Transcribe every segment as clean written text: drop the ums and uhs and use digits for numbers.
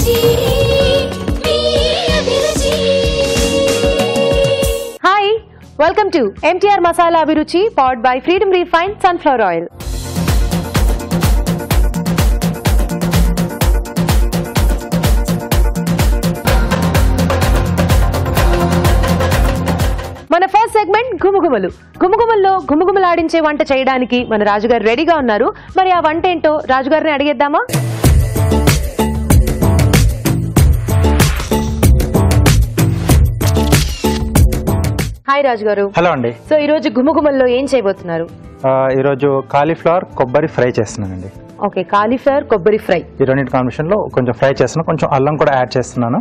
Hi, welcome to MTR Masala Abhiruchi powered by Freedom Refined Sunflower Oil. మన first segment గుమగుమలు. గుమగుమల్లో గుమగుమలాడించే వంట చేయడానికి మన రాజుగారు రెడీగా ఉన్నారు. మరి ఆ వంట ఏంటో రాజుగారిని అడిగేద్దామా? హాయ్ రాజుగారు. హలో అండి. సో ఈ రోజు గుమగుమల్లో ఏం చేయబోతున్నారు? ఈ రోజు కాలీఫ్లవర్ కొబ్బరి ఫ్రై చేస్తున్నానండి. ఓకే, కాలీఫ్లవర్ కొబ్బరి ఫ్రై. ఈ రెండింటి కాంబినేషన్ లో కొంచెం ఫ్రై చేస్తున్నాను, కొంచెం అల్లం కూడా యాడ్ చేస్తున్నాను.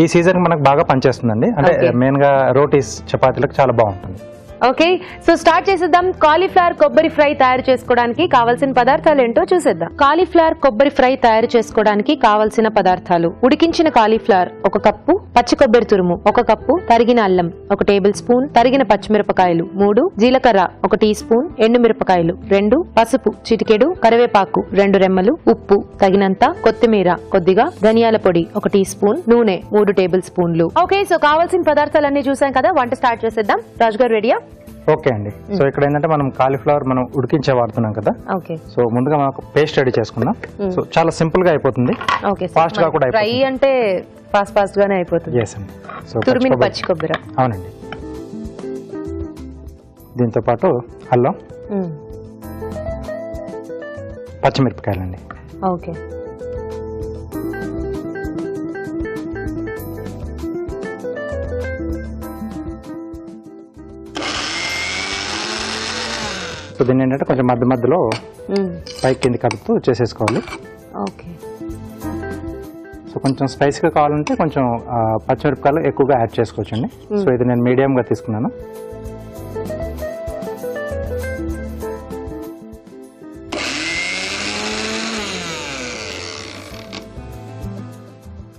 ఈ సీజన్ మనకు బాగా పనిచేస్తుందండి. అంటే మెయిన్ గా రోటీస్ చపాతీలకు చాలా బాగుంటుంది. ఓకే, సో స్టార్ట్ చేసేద్దాం. కాలీఫ్లవర్ కొబ్బరి ఫ్రై తయారు చేసుకోవడానికి కావాల్సిన పదార్థాలు ఏంటో చూసేద్దాం. కాలీఫ్లవర్ కొబ్బరి ఫ్రై తయారు చేసుకోవడానికి కావాల్సిన పదార్థాలు: ఉడికించిన కాలీఫ్లవర్ 1 కప్పు, పచ్చి కొబ్బరి తురుము 1 కప్పు, తరిగిన అల్లం 1 టేబుల్ స్పూన్, తరిగిన పచ్చిమిరపకాయలు 3, జీలకర్ర 1 టీ స్పూన్, ఎండుమిరపకాయలు 2, పసుపు చిటికెడు, కరివేపాకు 2 రెమ్మలు, ఉప్పు తగినంత, కొత్తిమీర కొద్దిగా, ధనియాల పొడి 1 టీ స్పూన్, నూనె 3 టేబుల్ స్పూన్లు. ఓకే, సో కావాల్సిన పదార్థాలన్నీ చూసాం కదా, వంట స్టార్ట్ చేసేద్దాం. రాజుగారు రెడీయా? ఓకే అండి. సో ఇక్కడ ఏంటంటే మనం కాలీఫ్లవర్ మనం ఉడికించే వాడుతున్నాం కదా. ఓకే, సో ముందుగా మనకు పేస్ట్ రెడీ చేసుకుందాం. సో చాలా సింపుల్ గా అయిపోతుంది. ఓకే, ఫాస్ట్ గా కూడా ఫ్రై అంటే ఫాస్ట్ గానే అయిపోతుంది. yes అండి. సో తురిమిన పచ్చి కొబ్బరి. అవునండి. దీంతో పాటు అల్లం, పచ్చిమిరపకాయలండి. ఓకే, సో దీన్ని ఏంటంటే కొంచెం మధ్యలో పైకి కింది కలుపుతూ చేసేసుకోవాలి. ఓకే, సో కొంచెం స్పైసీగా కావాలంటే కొంచెం పచ్చిమిరపకాయలు ఎక్కువగా యాడ్ చేసుకోవచ్చండి. సో ఇది నేను మీడియంగా తీసుకున్నాను.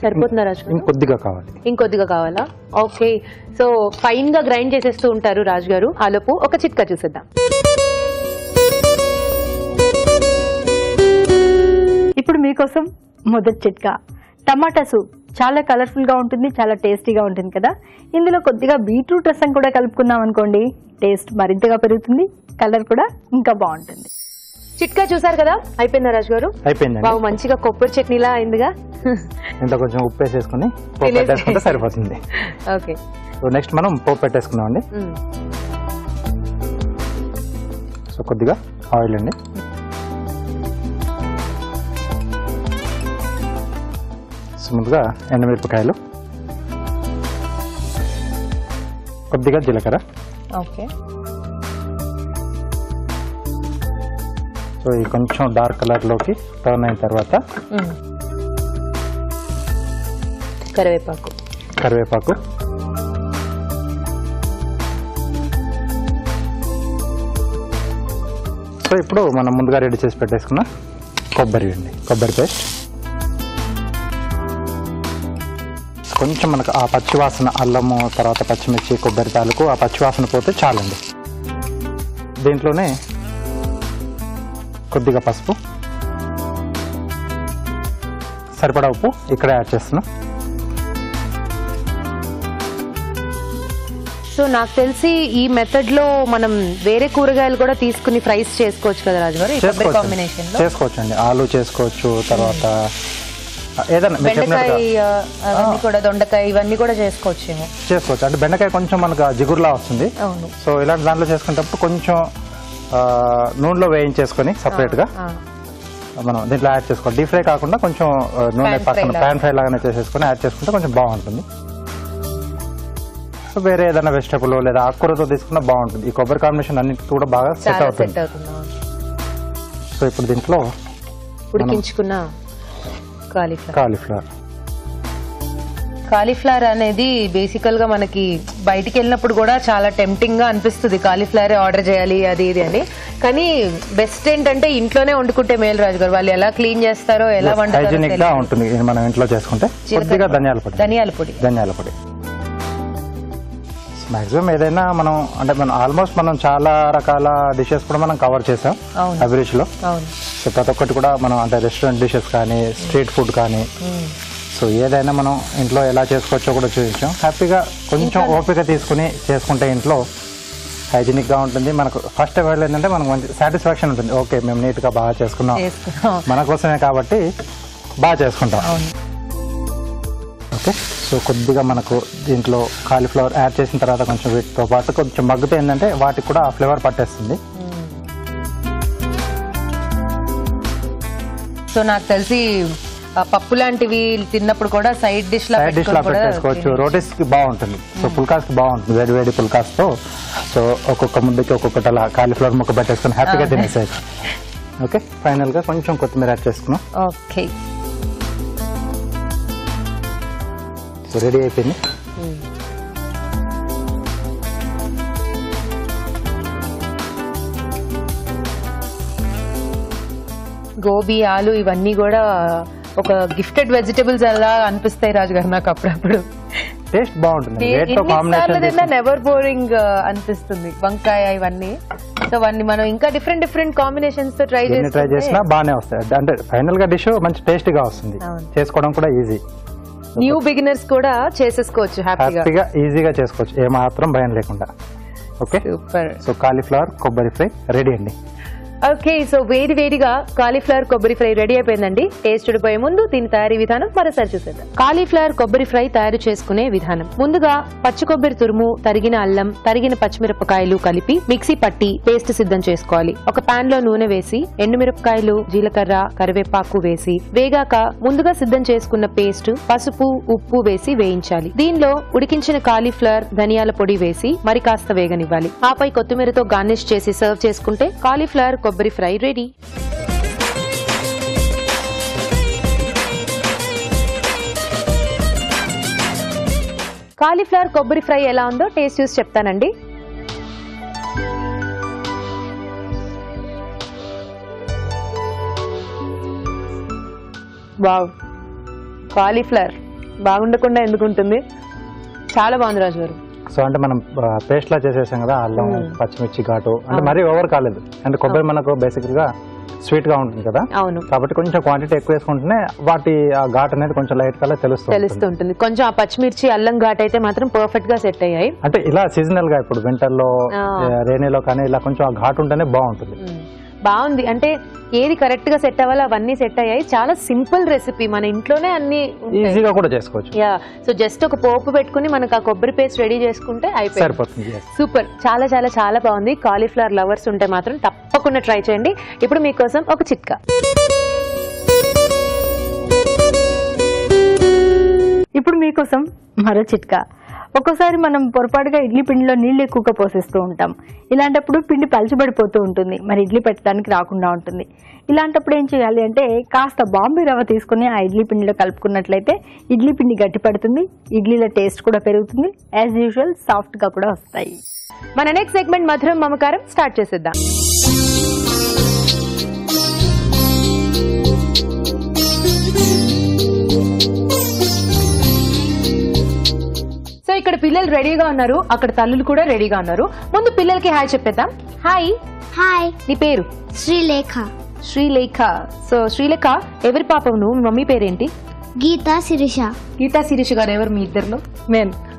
సరిపోతుందా రాజు? ఇంకొద్దిగా కావాలి. ఇంకొద్దిగా కావాలా? ఓకే, సో ఫైన్ గా గ్రైండ్ చేసేస్తూ ఉంటారు రాజుగారు. ఆలోపు ఒక చిట్కా చూసేద్దాం. ఇప్పుడు మీకోసం మొదటి చిట్కా, టమాటా సూప్. చాలా కలర్ఫుల్ గా ఉంటుంది, చాలా టేస్టీగా ఉంటుంది కదా. ఇందులో కొద్దిగా బీట్రూట్ రసం కూడా కలుపుకున్నాం అనుకోండి, టేస్ట్ మరింతగా పెరుగుతుంది, కలర్ కూడా ఇంకా బాగుంటుంది. చిట్కా చూసారు కదా, అయిపోయిందా రాజుగారు? అయిపోయింది. బాగా మంచిగా కొబ్బరి చట్నీలా అయిందిగా. ఇంత కొంచెం ఉప్పు వేసేసుకుని పోపు పెట్టేసుకుంటే సరిపోతుంది. ఓకే, సో నెక్స్ట్ మనం పోపు పెట్టేసుకున్నాం అండి. సో కొద్దిగా ఆయిల్ అండి, ముందుగా ఎండుమిరపకాయలు, కొద్దిగా జీలకర్ర. ఓకే, సో ఇది కొంచెం డార్క్ కలర్ లోకి టర్న్ అయిన తర్వాత కరివేపాకు, సో ఇప్పుడు మనం ముందుగా రెడీ చేసి పెట్టేసుకున్న కొబ్బరి పేస్ట్. కొంచెం మనకు ఆ పచ్చివాసన, అల్లము తర్వాత పచ్చిమిర్చి కొబ్బరి తాలూకు ఆ పచ్చివాసన పోతే చాలండి. దీంట్లోనే కొద్దిగా పసుపు, సరిపడా ఉప్పు ఇక్కడే యాడ్ చేస్తున్నాం. సో నాకు తెలిసి ఈ మెథడ్ లో మనం వేరే కూరగాయలు కూడా తీసుకుని ఫ్రైస్ చేసుకోవచ్చు కదా రాజుగారు? చేసుకోవచ్చండి. ఆలు చేసుకోవచ్చు, తర్వాత ఏదైనా దొండకాయ ఇవన్నీ కూడా చేసుకోవచ్చు. అంటే బెండకాయ కొంచెం మనకు జిగురులా వస్తుంది. సో ఇలాంటి దాంట్లో చేసుకునేటప్పుడు కొంచెం నూనెలో వేయించేసుకొని సపరేట్ గా మనం దీంట్లో యాడ్ చేసుకోవాలి. డీప్ ఫ్రై కాకుండా కొంచెం నూనె పక్కన ప్యాన్ ఫ్రై లాగానే చేసేసుకొని యాడ్ చేసుకుంటే కొంచెం బాగుంటుంది. సో వేరే ఏదైనా వెజిటబుల్ లేదా ఆకుకూరతో తీసుకున్నా బాగుంటుంది. ఈ కొబ్బరి కాంబినేషన్ అన్నిటి కూడా బాగా సెట్ అవుతుంది. సో ఇప్పుడు దీంట్లో ఉడికించుకున్న కాలీఫ్లవర్ అనేది బేసికల్ గా మనకి బయటికి వెళ్ళినప్పుడు కూడా చాలా టెంప్టింగ్ గా అనిపిస్తుంది, కాలీఫ్లవర్ ఆర్డర్ చేయాలి అది ఇది అని. కానీ బెస్ట్ ఏంటంటే ఇంట్లోనే వండుకుంటే మేలు రాజుగారు. వాళ్ళు ఎలా క్లీన్ చేస్తారో, ఎలా ఉంటుంది మనం ఇంట్లో చేసుకుంటే. ధనియాల పొడి మాక్సిమం ఏదైనా మనం అంటే మనం ఆల్మోస్ట్ మనం చాలా రకాల డిషెస్ కూడా మనం కవర్ చేసాం అభిరుచిలో. సో ప్రతి ఒక్కటి కూడా మనం అంటే రెస్టారెంట్ డిషెస్ కానీ, స్ట్రీట్ ఫుడ్ కానీ, సో ఏదైనా మనం ఇంట్లో ఎలా చేసుకోవచ్చో కూడా చూపించాం. హ్యాపీగా కొంచెం ఓపిక తీసుకుని చేసుకుంటే ఇంట్లో హైజీనిక్గా ఉంటుంది. మనకు ఫస్ట్ ఆఫ్ ఆల్ ఏంటంటే మనకు మంచి సాటిస్ఫాక్షన్ ఉంటుంది. ఓకే, మేము నీట్గా బాగా చేసుకున్నాం, మన కోసమే కాబట్టి బాగా చేసుకుంటాం. ఓకే, సో కొద్దిగా మనకు దీంట్లో కాలీఫ్లవర్ యాడ్ చేసిన తర్వాత కొంచెం వీటితో పాటు కొంచెం మగ్గితే ఏంటంటే వాటికి కూడా ఆ ఫ్లేవర్ పట్టేస్తుంది. సో నాకు తెలిసి పప్పు లాంటివి తిన్నప్పుడు కూడా సైడ్ డిష్ లా పెట్టేసుకోవచ్చు. రోటీస్ కి బాగుంటుంది, సో పుల్కాస్ కి బాగుంటుంది, వేడి వేడి పుల్కాస్ తో. సో ఒక్కొక్క ముద్దకి ఒక్కొక్కటి అలా కాలీఫ్లవర్ ముక్క పెట్టేసుకుని హ్యాపీగా తినేసేయచ్చు. ఓకే, ఫైనల్ గా కొంచెం కొత్తిమీర యాడ్ చేసుకున్నాం. ఓకే, సో రెడీ అయిపోయింది. గోబీ, ఆలు ఇవన్నీ కూడా ఒక గిఫ్టెడ్ వెజిటబుల్స్ అలా అనిపిస్తాయి రాజు గారు నాకు అప్పుడప్పుడు. టేస్ట్ బాగుంటుంది, నెవర్ బోరింగ్ అనిపిస్తుంది. వంకాయ ఇవన్నీ, సో అవన్నీ మనం ఇంకా డిఫరెంట్ డిఫరెంట్ కాంబినేషన్స్ తో ట్రై చేసినా బాగానే వస్తాయి. అంటే ఫైనల్ గా డిష్ మంచి టేస్టీగా వస్తుంది, చేసుకోవడం కూడా ఈజీ. న్యూ బిగినర్స్ కూడా చేసేసుకోవచ్చు, హ్యాపీగా ఈజీగా చేసుకోవచ్చు, ఏమాత్రం భయం లేకుండా. Okay, super. సో కాలీఫ్లవర్ కొబ్బరి ఫ్రై రెడీ అండి. ఓకే, సో వేడి వేడిగా కాలీఫ్లవర్ కొబ్బరి ఫ్రై రెడీ అయిపోయిందండి. టేస్ట్ చూడిపోయే ముందు దీని తయారీ విధానం మరోసారి చూసేద్దాం. కాలీఫ్లవర్ కొబ్బరి ఫ్రై తయారు చేసుకునే విధానం. ముందుగా పచ్చి కొబ్బరి తురుము, తరిగిన అల్లం, తరిగిన పచ్చిమిరపకాయలు కలిపి మిక్సీ పట్టి పేస్ట్ సిద్ధం చేసుకోవాలి. ఒక పాన్ లో నూనె వేసి ఎండుమిరపకాయలు, జీలకర్ర, కరివేపాకు వేసి వేగాక ముందుగా సిద్ధం చేసుకున్న పేస్ట్, పసుపు, ఉప్పు వేసి వేయించాలి. దీనిలో ఉడికించిన కాలీఫ్లవర్, ధనియాల పొడి వేసి మరి కాస్త వేగనివ్వాలి. ఆపై కొత్తిమీరతో గార్నిష్ చేసి సర్వ్ చేసుకుంటే కాలీఫ్లవర్ కొబ్బరి ఫ్రై రెడీ. కాలీఫ్లవర్ కొబ్బరి ఫ్రై ఎలా ఉందో టేస్ట్ చూసి చెప్తానండి. వావ్, కాలీఫ్లవర్ బాగుండకుండా ఎందుకు ఉంటుంది, చాలా బాగుంది రాజు గారు. సో అంటే మనం పేస్ట్ లా చేసేసాం కదా, అల్లం, పచ్చిమిర్చి ఘాటు అంటే మరీ ఓవర్ కాలేదు. అంటే కొబ్బరి మనకు బేసిక్ గా స్వీట్ గా ఉంటుంది కదా, అవును, కాబట్టి కొంచెం క్వాంటిటీ ఎక్కువ వేసుకుంటేనే వాటి ఆ ఘాట్ అనేది కొంచెం లైట్ గా తెలుస్తుంటుంది. కొంచెం ఆ పచ్చిమిర్చి, అల్లం ఘాట్ అయితే మాత్రం పర్ఫెక్ట్ గా సెట్ అయ్యాయి. అంటే ఇలా సీజనల్ గా ఇప్పుడు వింటర్ లో, రైనీలో కానీ ఇలా కొంచెం ఆ ఘాట్ ఉంటేనే బాగుంటుంది. బాగుంది, అంటే ఏది కరెక్ట్ గా సెట్ అవ్వాలో అవన్నీ సెట్ అయ్యాయి. చాలా సింపుల్ రెసిపీ, మన ఇంట్లోనే అన్ని ఈజీగా కూడా చేసుకోవచ్చు. యా, సో జస్ట్ ఒక పోపు పెట్టుకుని మనకు ఆ కొబ్బరి పేస్ట్ రెడీ చేసుకుంటే అయిపోతుంది. సూపర్, చాలా చాలా చాలా బాగుంది. కాలీఫ్లవర్ లవర్స్ ఉంటే మాత్రం తప్పకుండా ట్రై చేయండి. ఇప్పుడు మీకోసం ఒక చిట్కా. ఇప్పుడు మీకోసం మరో చిట్కా. ఒక్కోసారి మనం పొరపాటుగా ఇడ్లీ పిండిలో నీళ్లు ఎక్కువగా పోసేస్తూ ఉంటాం. ఇలాంటప్పుడు పిండి పలచబడిపోతూ ఉంటుంది, మరి ఇడ్లీ పెట్టడానికి రాకుండా ఉంటుంది. ఇలాంటప్పుడు ఏం చేయాలి అంటే కాస్త బాంబే రవ్వ తీసుకుని ఆ ఇడ్లీ పిండిలో కలుపుకున్నట్లయితే ఇడ్లీ పిండి గట్టి పడుతుంది, ఇడ్లీల టేస్ట్ కూడా పెరుగుతుంది, యాజ్ యూజువల్ సాఫ్ట్ గా కూడా వస్తాయి. మన నెక్స్ట్ సెగ్మెంట్ మధురం మమకారం స్టార్ట్ చేసేద్దాం. సో ఇక్కడ పిల్లలు రెడీగా ఉన్నారు, అక్కడ తల్లులు కూడా రెడీగా ఉన్నారు. ముందు పిల్లలకి హాయ్ చెప్పేద్దాం. హాయ్. హాయ్, నీ పేరు? శ్రీలేఖ. శ్రీలేఖ. సో శ్రీలేఖ, ఎవరి పాపం నువ్వు? మీ మమ్మీ పేరేంటి? గీతా శిరీష. గీతా శిరీష గారు ఎవరు మీ ఇద్దరులో?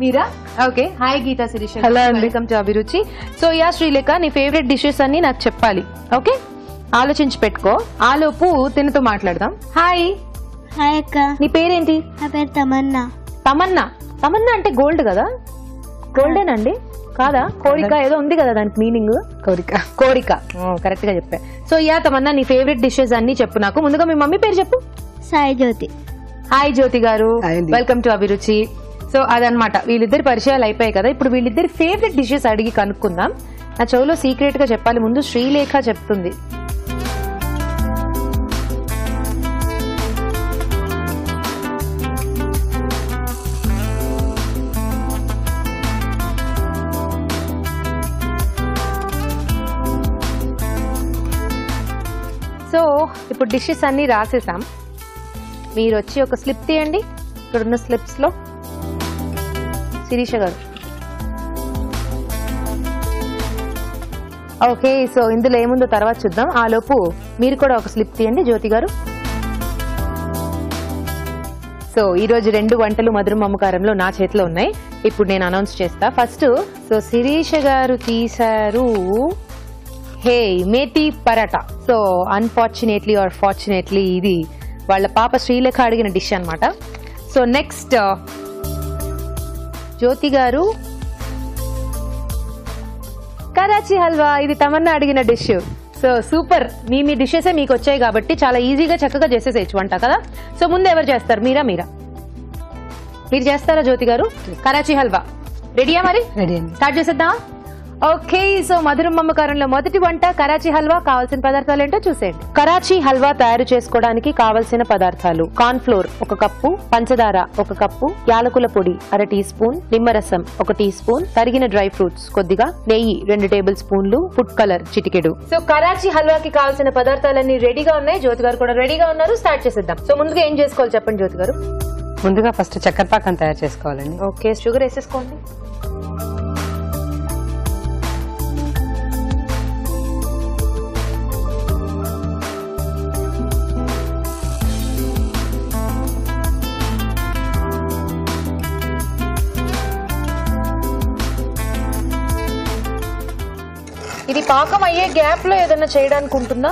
మీరా? Okay, hi Geeta Sirisha. Hello, welcome to Abhiruchi. So yeah Srilekha, నీ ఫేవరెట్ డిషెస్ అన్ని నాకు చెప్పాలి. ఓకే, ఆలోచించి పెట్టుకో. ఆలోపు తినతో మాట్లాడదాం. హాయ్. హాయ్ అక్క. నీ పేరేంటి? నా పేరు తమన్నా. తమన్నా. తమన్నా అంటే గోల్డ్ కదా? గోల్డేనండి కాదా? కోరిక ఏదో ఉంది కదా దానికి మీనింగ్. కోరిక కరెక్ట్ గా చెప్పా. సో యా తమన్నా, నీ ఫేవరెట్ డిషెస్ అన్ని చెప్పు నాకు. ముందుగా మీ మమ్మీ పేరు చెప్పు. సాయి జ్యోతి. హాయ్ జ్యోతి గారు, వెల్కమ్ టు అభిరుచి. సో అదనమాట, వీళ్ళిద్దరి పరిచయాలు అయిపోయాయి కదా. ఇప్పుడు వీళ్ళిద్దరి ఫేవరెట్ డిషెస్ అడిగి కనుక్కుందాం. నా చెవులో సీక్రెట్ గా చెప్పాలి. ముందు శ్రీలేఖ చెప్తుంది. సో ఇప్పుడు డిషెస్ అన్ని రాసేసాం. మీరు వచ్చి ఒక స్లిప్ తీయండి. ఇక్కడున్న స్లిప్స్ లో శిరీష గారు. ఓకే, సో ఇందులో ఏముందో తర్వాత చూద్దాం. ఆ లోపు మీరు కూడా ఒక స్లిప్ తీయండి జ్యోతి గారు. సో ఈ రోజు 2 వంటలు మధురం మమకారంలో నా చేతిలో ఉన్నాయి. ఇప్పుడు నేను అనౌన్స్ చేస్తా. ఫస్ట్ సో శిరీష గారు తీశారు హే methi paratha. So unfortunately or fortunately ఇది వాళ్ళ పాప శ్రీలేఖ అడిగిన డిష్ అన్నమాట. సో నెక్స్ట్ జ్యోతి గారు కరాచీ హల్వా. ఇది తమన్నా అడిగిన డిష్. So super. మీ డిషెస్ మీకు వచ్చాయి కాబట్టి చాలా ఈజీగా చక్కగా చేసేసేయచ్చు వంట కదా. సో ముందు ఎవరు చేస్తారు? మీరు చేస్తారా జ్యోతి గారు? కరాచీ హల్వా రెడీయా? మరి రెడీ అండి. స్టార్ట్ చేసేద్దాం. ఓకే, సో మధురం మమకారంలో మొదటి వంట కరాచీ హల్వా. కావాల్సిన పదార్థాలు ఏంటో చూసేయండి. కరాచీ హల్వా తయారు చేసుకోవడానికి కావలసిన పదార్థాలు: కార్న్ ఫ్లోర్ 1 కప్పు, పంచదార 1 కప్పు, యాలకుల పొడి 1/2 టీ స్పూన్, నిమ్మరసం 1 టీ స్పూన్, తరిగిన డ్రై ఫ్రూట్స్ కొద్దిగా, నెయ్యి 2 టేబుల్ స్పూన్లు, ఫుడ్ కలర్ చిటికెడు. సో కరాచీ హల్వాకి కావాల్సిన పదార్థాలన్నీ రెడీగా ఉన్నాయి. జ్యోతి గారు కూడా రెడీగా ఉన్నారు. స్టార్ట్ చేసేద్దాం. సో ముందుగా ఏం చేసుకోవాలి చెప్పండి జ్యోతి గారు. ముందుగా ఫస్ట్ చక్కెర పాకం తయారు చేసుకోవాలండి. ఓకే, షుగర్ వేసేసుకోండి. ఇది పాకం అయ్యే గ్యాప్ లో ఏదైనా చేయడానికి ఉంటుందా?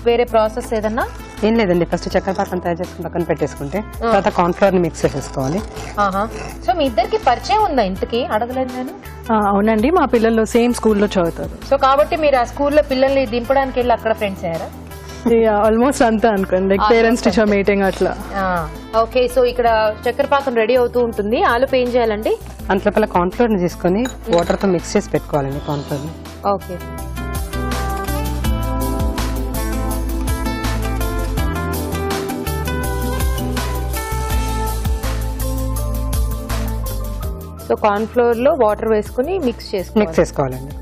వేరే ప్రాసెస్ ఏదన్నా? ఏం లేదండి, ఫస్ట్ చక్కెర పాకం తయారు చేసుకుని పక్కన పెట్టేసుకుంటే తర్వాత కార్న్ ఫ్లోర్ ని మిక్స్ చేసేసుకోవాలి. సో మీ ఇద్దరికి పరిచయం ఉందా? ఇంతకి అడగలేదు నేను. అవునండి, మా పిల్లలు సేమ్ స్కూల్లో చదువుతారు. సో కాబట్టి మీరు ఆ స్కూల్లో పిల్లల్ని దింపడానికి వెళ్ళి అక్కడ ఫ్రెండ్స్ అయ్యారా? ఆల్మోస్ట్ అంతా అనుకోండి, లైక్ పేరెంట్స్ టీచర్ మీటింగ్ అట్లా. ఓకే, సో ఇక్కడ చక్కెర పాకం రెడీ అవుతూ ఉంటుంది. ఆలుపు ఏం చేయాలండి? అంతలోపల కార్న్ ఫ్లోర్ ని తీసుకొని వాటర్ తో మిక్స్ చేసి పెట్టుకోవాలండి కార్న్ ఫ్లోర్ ని. ఓకే, సో కార్న్ ఫ్లోర్ లో వాటర్ వేసుకుని మిక్స్ చేసుకోవాలండి.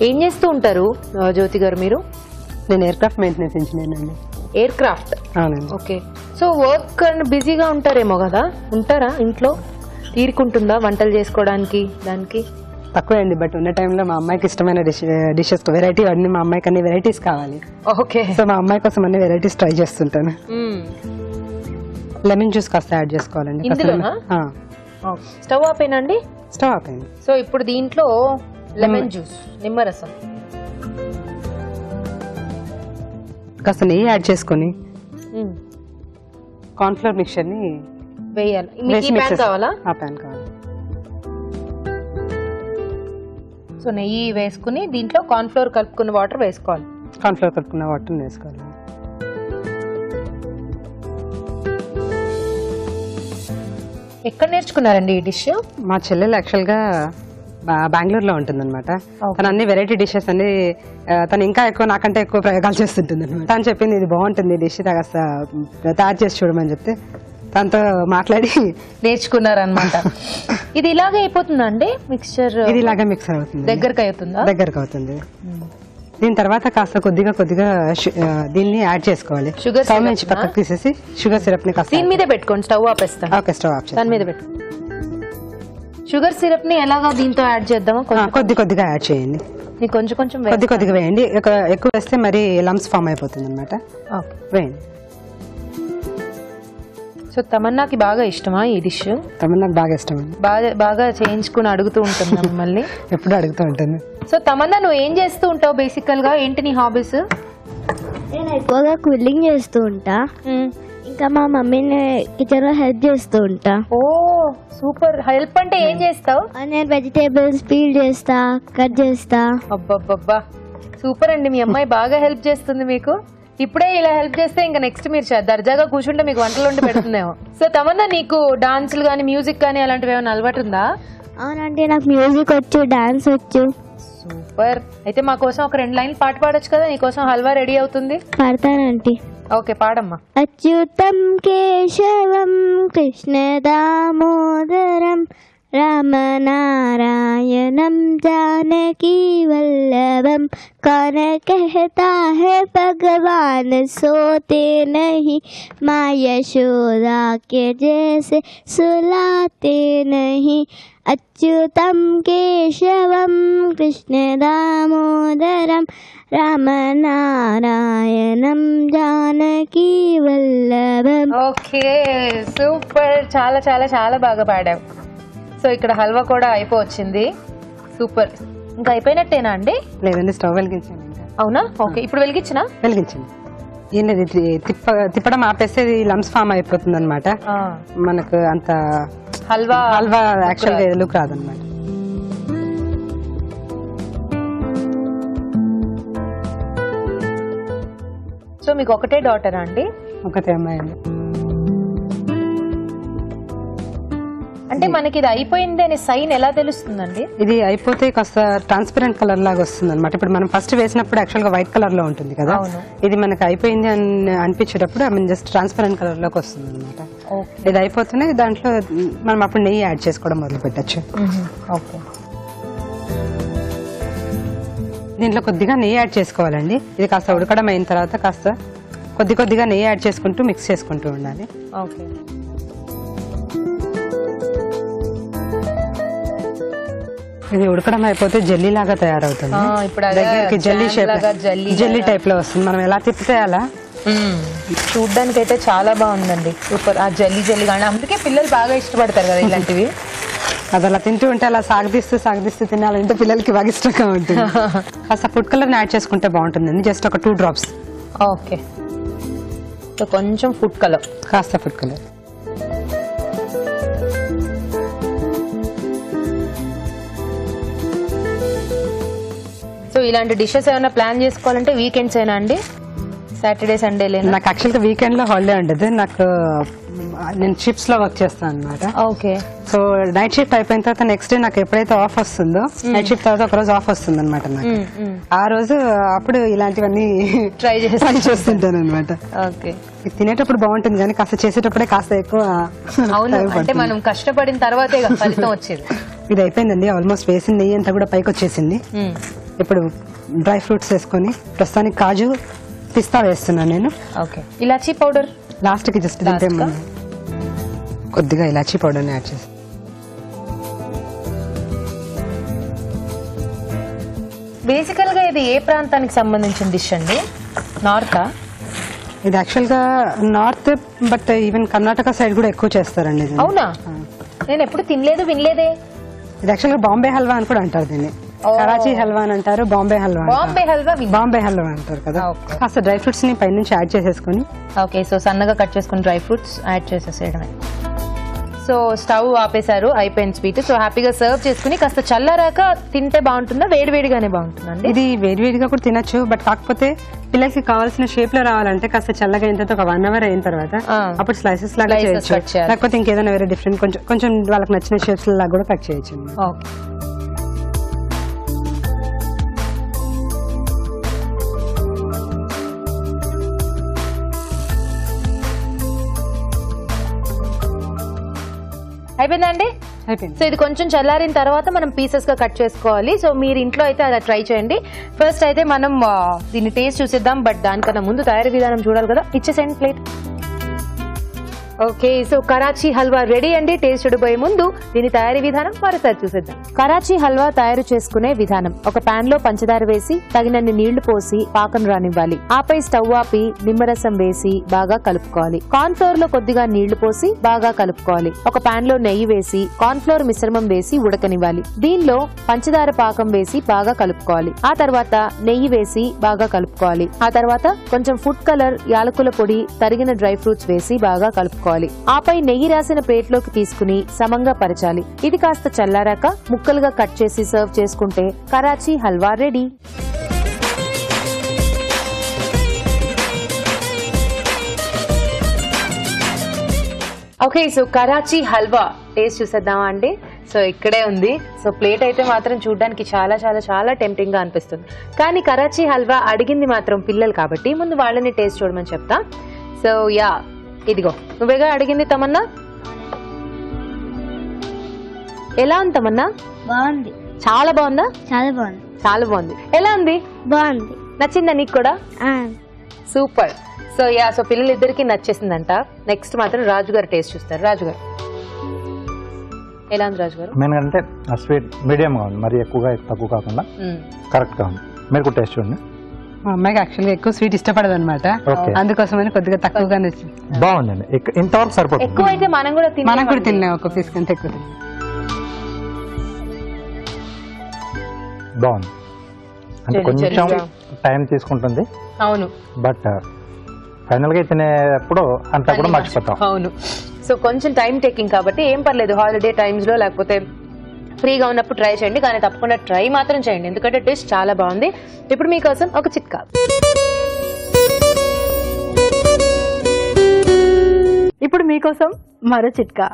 ఏం చేస్తూ ఉంటారు జ్యోతి గారు మీరు? నేను ఎయిర్ క్రాఫ్ట్ మెయింటెనెన్స్ ఇంజనీర్ అండి. Air craft. అవునండి. ఓకే, సో వర్క్ బిజీగా ఉంటారేమో కదా? ఉంటారా ఇంట్లో? తీరుకుంటుందా వంటలు చేసుకోవడానికి? దానికి తక్కువే అండి, బట్ ఉన్న టైంలో మా అమ్మాయికి ఇష్టమైన డిషెస్ వెరైటీ అన్ని, మా అమ్మాయికి అన్ని వెరైటీస్ కావాలి. ఓకే, సో మా అమ్మాయి కోసం అన్ని వెరైటీస్ ట్రై చేస్తుంటాను. లెమన్ జ్యూస్ కాస్త యాడ్ చేసుకోవాలండి. స్టవ్ ఆపేనండి. స్టవ్ ఆపేయండి. సో ఇప్పుడు దీంట్లో లెమన్ జ్యూస్, నిమ్మరసం, కాస్త నెయ్యి యాడ్ చేసుకుని కార్న్ ఫ్లోర్ మిక్చర్ ని వేయాలి. మీకు ఈ ప్యాన్ కావాలా? ఆ ప్యాన్ కావాలి. సో నెయ్యి వేసుకుని దీంట్లో కార్న్ ఫ్లోర్ కలుపుకున్న వాటర్ వేసుకోవాలి. కార్న్ ఫ్లోర్ కలుపుకున్న వాటర్ వేసుకోవాలి. ఎక్కడ నేర్చుకున్నారండి ఈ డిష్? మా చెల్లెలు యాక్చువల్ గా బెంగళూరులో ఉంటుంది అనమాట. తను అన్ని వెరైటీ డిషెస్ అన్ని తను ఇంకా ఎక్కువ నాకంటే ఎక్కువ ప్రయోగాలు చేస్తుంటుంది అనమాట. తను చెప్పింది ఇది బాగుంటుంది డిష్, కాస్త తయారు చేసి చూడమని చెప్తే తనతో మాట్లాడి నేర్చుకున్నారనమాట. ఇది ఇలాగే అయిపోతుందా అండి మిక్స్చర్? ఇది ఇలాగే మిక్సర్ అవుతుంది. దగ్గరకు అవుతుంది. దీని తర్వాత కాస్త కొద్దిగా దీన్ని యాడ్ చేసుకోవాలి. స్టవ్ నుంచి పక్కకు తీసేసి షుగర్ సిరప్ ని కాస్త దీని మీద పెట్టుకోండి. స్టవ్ ఆపేస్తాను. ఓకే, స్టవ్ ఆఫ్ చేసి దాని మీద పెట్టు. షుగర్ సిరప్ ని ఎలాగా దీంతో యాడ్ చేద్దామా? కొద్దిగా యాడ్ చేయండి. కొంచెం కొద్దిగా వేయండి. ఎక్కువ వేస్తే మరి లంప్స్ ఫామ్ అయిపోతుంది అనమాట. వేయండి. సో తమన్నాకి బాగా ఇష్టమా ఈ డిష్? తమన్నాకి బాగా ఇష్టం అండి. బాగా చేయించుకుని అడుగుతూ ఉంటుంది మిమ్మల్ని. ఎప్పుడు అడుగుతూ ఉంటుంది. సో తమన్నా నువ్వు ఏం చేస్తూ ఉంటావు బేసికల్ గా? ఏంటి నీ హాబీస్? నేను ఎక్కువగా క్విల్లింగ్ చేస్తూ ఉంటా, ఇంకా మా మమ్మీని కిచెన్ లో హెల్ప్ చేస్తూ ఉంటా. ఓ సూపర్. హెల్ప్ అంటే ఏం చేస్తావు? నేను వెజిటేబుల్స్ పీల్ చేస్తా, కట్ చేస్తా. అబ్బబ్బబ్బా, సూపర్ అండి. మీ అమ్మాయి బాగా హెల్ప్ చేస్తుంది మీకు. ఇప్పుడే ఇలా హెల్ప్ చేస్తే ఇంకా నెక్స్ట్ మీరు దర్జాగా కూర్చుంటే మీకు వంటలు వండి పెడుతుందేమో. సో తమన్నా నీకు డాన్సులు గానీ మ్యూజిక్ గానీ అలాంటివి ఏమైనా అలవాటు ఉందా? అవునంటే నాకు మ్యూజిక్ వచ్చు, డాన్స్ వచ్చు. సూపర్. అయితే మా కోసం ఒక 2 లైన్లు పాట పాడొచ్చు కదా? నీకోసం హల్వా రెడీ అవుతుంది. పాడతానంటీ. ఓకే, పాడమ్మా. అచ్యుతం కేశవం కృష్ణ దామోదరం रामनारायणं जानकी वल्लभं कौन कहता है भगवान सोते नहीं माँ यशोदा के जैसे सुलाते नहीं अच्युतं केशवं कृष्ण दामोदरं रामनारायणं जानकी वल्लभं. ఓకే సూపర్, చాలా చాలా చాలా బాగా పాడావు. సో ఇక్కడ హల్వా కూడా అయిపోవచ్చింది. సూపర్. ఇంకా అయిపోయినట్టేనా అండి? లేదండి, స్టవ్ వెలిగించాను ఇంకా. అవునా? ఓకే, ఇప్పుడు వెలిగించినా? వెలిగించండి. ఏం లేదు, తిప్పడం ఆపేస్తే లమ్స్ ఫామ్ అయిపోతుంది అనమాట. మనకు అంత హల్వా యాక్చువల్ గా లుక్ రాదనమాట. సో మీకు ఒకటే డాటరా అండి? ఒకటే అమ్మాయి అండి. అంటే మనకి ఇది అయిపోయింది అనే సైన్ ఎలా తెలుస్తుందండి? ఇది అయిపోతే కాస్త ట్రాన్స్పరెంట్ కలర్ లాగా వస్తుంది అనమాట. ఇప్పుడు మనం ఫస్ట్ వేసినప్పుడు యాక్చువల్ గా వైట్ కలర్ లో ఉంటుంది కదా, ఇది మనకి అయిపోయింది అని అనిపించేటప్పుడు జస్ట్ ట్రాన్స్పరెంట్ కలర్ లోకి వస్తుంది అనమాట. ఇది అయిపోతేనే దాంట్లో మనం అప్పుడు నెయ్యి యాడ్ చేసుకోవడం మొదలు పెట్టచ్చు. ఓకే, దీంట్లో కొద్దిగా నెయ్యి యాడ్ చేసుకోవాలండి. ఇది కాస్త ఉడకడం అయిన తర్వాత కాస్త కొద్దిగా నెయ్యి యాడ్ చేసుకుంటూ మిక్స్ చేసుకుంటూ ఉండాలి. ఓకే. ఇది ఉడకడం అయిపోతే జల్లీ లాగా తయారవుతుంది. దగ్గరికి జల్లీ షేప్, జల్లీ టైప్ లో వస్తుంది. మనం ఎలా తిప్పితే అలా. చూడ్డానికి అయితే చాలా బాగుందండి, సూపర్. ఆ జల్లీ కానీ అందుకే పిల్లలు బాగా ఇష్టపడతారు కదా ఇలాంటివి. అది అలా తింటూ ఉంటే అలా సాగదీస్తూ తినాలంటే పిల్లలకి బాగా ఇష్టంగా ఉంటుంది. కాస్త ఫుడ్ కలర్ యాడ్ చేసుకుంటే బాగుంటుందండి, జస్ట్ ఒక 2 drops. ఓకే, కొంచెం ఫుడ్ కలర్, కాస్త ఫుడ్ కలర్. సో ఇలాంటి డిషెస్ ఏమైనా ప్లాన్ చేసుకోవాలంటే వీకెండ్స్ అయినా అండి? సాటర్డే సండే లేదా? నాకు యాక్చువల్గా వీకెండ్ లో హాలిడే ఉండదు. నేను షిఫ్ట్స్ లో వర్క్ చేస్తాను అనమాట. ఓకే. సో నైట్ షిఫ్ట్ అయిపోయిన తర్వాత నెక్స్ట్ డే నాకు ఎప్పుడైతే ఆఫ్ వస్తుందో, నైట్ షిఫ్ట్ తర్వాత ఒక రోజు ఆఫ్ వస్తుంది అనమాట నాకు. ఆ రోజు అప్పుడు ఇలాంటివన్నీ ట్రై చేస్తుంటాను అనమాట. ఓకే. తినేటప్పుడు బాగుంటుంది కానీ కాస్త చేసేటప్పుడే కాస్త ఎక్కువ. అవును, అంటే మనం కష్టపడిన తర్వాతే ఫలితం వచ్చేది. ఇది అయిపోయిందండి, ఆల్మోస్ట్ వేసింది నెయ్యి అంతా కూడా పైకి వచ్చేసింది. ఇప్పుడు డ్రై ఫ్రూట్స్ వేసుకొని ప్రస్తుతానికి కాజు పిస్తా వేస్తున్నాను నేను. ఓకే. ఇలాచీ పౌడర్ లాస్ట్ కి జస్ట్ దింపే కొద్దిగా ఇలాచీ పౌడర్ యాడ్ చేసి. బేసికల్ గా ఇది ఏ ప్రాంతానికి సంబంధించిన డిష్ అండి? నార్తా? ఇది యాక్చువల్ గా north, but even Karnataka side కూడా ఎక్కువ చేస్తారండి. అవునా? నేను ఎప్పుడు తినలేదు, వినలేదే. ఇది యాక్చువల్ గా బాంబే హల్వా అని కూడా అంటారు దీన్ని. కరాచీ హల్వా అని అంటారు, బాంబే హల్వా అంటారు కదా. కాస్త డ్రై ఫ్రూట్స్ ని పైనుంచి యాడ్ చేసేసుకుని. ఓకే, సో సన్నగా కట్ చేసుకుని డ్రై ఫ్రూట్స్ యాడ్ చేసేసేయడమే. సో స్టవ్ ఆపేశారు, అయిపోయింది స్వీట్. సో హ్యాపీగా సర్వ్ చేసుకుని కాస్త చల్లారాక తింటే బాగుంటుందా, వేడివేడిగానే బాగుంటుందండి? ఇది వేడివేడిగా కూడా తినొచ్చు, బట్ కాకపోతే పిల్లలకి కావాల్సిన షేప్ లో రావాలంటే కాస్త చల్లగా అయిన తర్వాత ఒక 1 hour అయిన తర్వాత అప్పుడు స్లైసెస్ లాగా చేయొచ్చు. లేకపోతే ఇంకేదైనా వేరే డిఫరెంట్ కొంచెం వాళ్ళకి నచ్చిన షేప్స్ లాగా కూడా కట్ చేయొచ్చు. ఓకే. అయిపోయిందండి? అయిపోయింది. సో ఇది కొంచెం చల్లారిన తర్వాత మనం పీసెస్ గా కట్ చేసుకోవాలి. సో మీరు ఇంట్లో అయితే అలా ట్రై చేయండి. ఫస్ట్ అయితే మనం దీన్ని టేస్ట్ చూసేద్దాం, బట్ దానికన్నా ముందు తయారీ విధానం చూడాలి కదా. ఇచ్చేసేయండి plate. Okay, so Karachi halwa ready అండి. టేస్ట్ చూడబోయే ముందు దీని తయారీ విధానం మరోసారి చూసేద్దాం. కరాచీ హల్వా తయారు చేసుకునే విధానం: ఒక పాన్ లో పంచదార వేసి తగినన్ని నీళ్లు పోసి పాకం రానివ్వాలి. ఆపై స్టవ్ ఆపి నిమ్మరసం వేసి బాగా కలుపుకోవాలి. కార్న్ ఫ్లోర్ లో కొద్దిగా నీళ్లు పోసి బాగా కలుపుకోవాలి. ఒక పాన్ లో నెయ్యి వేసి కార్న్ ఫ్లోర్ మిశ్రమం వేసి ఉడకనివ్వాలి. దీనిలో పంచదార పాకం వేసి బాగా కలుపుకోవాలి. ఆ తర్వాత నెయ్యి వేసి బాగా కలుపుకోవాలి. ఆ తర్వాత కొంచెం ఫుడ్ కలర్, యాలకుల పొడి, తరిగిన డ్రై ఫ్రూట్స్ వేసి బాగా కలుపుకోవాలి. ఆపై నెయ్యి రాసిన ప్లేట్లోకి తీసుకుని సమంగా పరచాలి. ఇది కాస్త చల్లారాక ముక్కలుగా కట్ చేసి సర్వ్ చేసుకుంటే Karachi halwa ready. Okay, so Karachi halwa taste చూసేద్దామా అండి? సో ఇక్కడే ఉంది. సో ప్లేట్ అయితే మాత్రం చూడడానికి చాలా చాలా చాలా టెంప్టింగ్ గా అనిపిస్తుంది. కానీ కరాచీ హల్వా అడిగింది మాత్రం పిల్లలు కాబట్టి ముందు వాళ్ళని టేస్ట్ చూడమని చెప్తా. సో యా, ఇదిగో నువ్వేగా అడిగింది తమన్నా. ఎలా ఉంది తమన్నా? బాగుంది, చాలా బాగుందా? చాలా బాగుంది. చాలా బాగుంది. ఎలా ఉంది? బాగుంది. నచ్చిందా నీకు కూడా? సూపర్. సో పిల్లలిద్దరికి నచ్చేసిందంట. నెక్స్ట్ మాత్రం రాజు గారు టేస్ట్ చూస్తారు. రాజు గారు ఎలా ఉంది? రాజు గారు మెయిన్ అంటే స్వీట్ మీడియంగా ఉంది, మరి ఎక్కువగా తక్కువ కాకుండా కరెక్ట్ గా ఉంది. మీరు కూడా టేస్ట్ చూడండి. మా అమ్మాయికి యాక్చువల్గా ఎక్కువ స్వీట్ ఇష్టపడదు అనమాట, అందుకోసమని కొద్దిగా తక్కువగా నచ్చింది. బాగుందండి, ఇంతవరకు సరిపోతుంది. ఎక్కువ అయితే మనం కూడా తినలేము, ఒక పీస్ కంటే ఎక్కువ తినలేము. బాగుంది, అంటే కొంచెం టైం తీసుకుంటుంది. అవును, బట్ ఫైనల్ గా తినేప్పుడు అంతా కూడా మర్చిపోతాం. అవును. సో కొంచెం టైం టేకింగ్ కాబట్టి ఏం పర్లేదు. హాలిడే టైమ్స్ లో లేకపోతే ఫ్రీగా ఉన్నప్పుడు ట్రై చేయండి, కానీ తప్పకుండా ట్రై మాత్రం చేయండి, ఎందుకంటే టేస్ట్ చాలా బాగుంది. ఇప్పుడు మీకోసం ఒక చిట్కా. ఇప్పుడు మీకోసం మరో చిట్కా.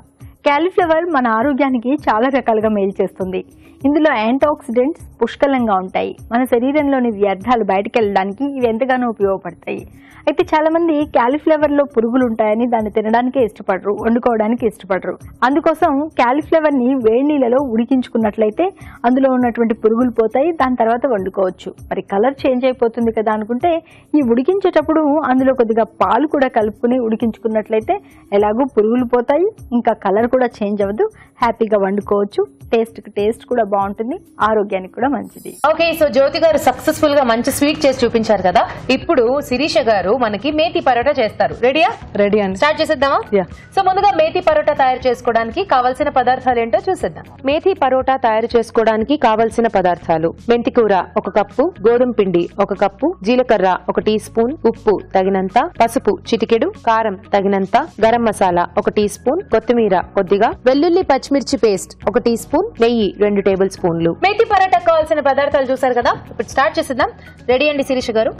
క్యాలీఫ్లవర్ మన ఆరోగ్యానికి చాలా రకాలుగా మేలు చేస్తుంది. ఇందులో యాంటీ ఆక్సిడెంట్స్ పుష్కలంగా ఉంటాయి. మన శరీరంలోని వ్యర్థాలు బయటకు వెళ్ళడానికి ఇవి ఎంతగానో ఉపయోగపడతాయి. అయితే చాలా మంది క్యాలీఫ్లవర్ లో పురుగులు ఉంటాయని దాన్ని తినడానికే ఇష్టపడరు, వండుకోవడానికి ఇష్టపడరు. అందుకోసం క్యాలీఫ్లవర్ ని వేడి నీళ్ళలో ఉడికించుకున్నట్లయితే అందులో ఉన్నటువంటి పురుగులు పోతాయి, దాని తర్వాత వండుకోవచ్చు. మరి కలర్ చేంజ్ అయిపోతుంది కదా అనుకుంటే ఈ ఉడికించేటప్పుడు అందులో కొద్దిగా పాలు కూడా కలుపుకుని ఉడికించుకున్నట్లయితే ఎలాగో పురుగులు పోతాయి, ఇంకా కలర్ కూడా చేంజ్ అవ్వదు, హ్యాపీగా వండుకోవచ్చు. టేస్ట్ కూడా బాగుంటుంది, ఆరోగ్యానికి కూడా మంచిది. ఓకే, సో జ్యోతి గారు సక్సెస్ఫుల్ గా మంచి స్వీట్ చేసి చూపించారు కదా. ఇప్పుడు శిరీష గారు మనకి మేతి పరోటా చేస్తారు. రెడీయా? రెడీ అండి. స్టార్ట్ చేసేద్దామా? సో ముందుగా మేతి పరోటా తయారు చేసుకోవడానికి కావాల్సిన పదార్థాలు ఏంటో చూసేద్దాం. మేతి పరోటా తయారు చేసుకోవడానికి కావాల్సిన పదార్థాలు: మెంతి కూర 1 కప్పు, గోధుమ పిండి 1 కప్పు, జీలకర్ర 1 టీ స్పూన్, ఉప్పు తగినంత, పసుపు చిటికెడు, కారం తగినంత, గరం మసాలా 1 టీ స్పూన్, కొత్తిమీర కొద్దిగా, వెల్లుల్లి పచ్చిమిర్చి పేస్ట్ 1 టీ స్పూన్, నెయ్యి 2 టేబుల్ స్పూన్లు. మేతి పరోటా కావాల్సిన పదార్థాలు చూసారు కదా. ఇప్పుడు స్టార్ట్ చేసేద్దాం. రెడీ అండి శిరీష గారు?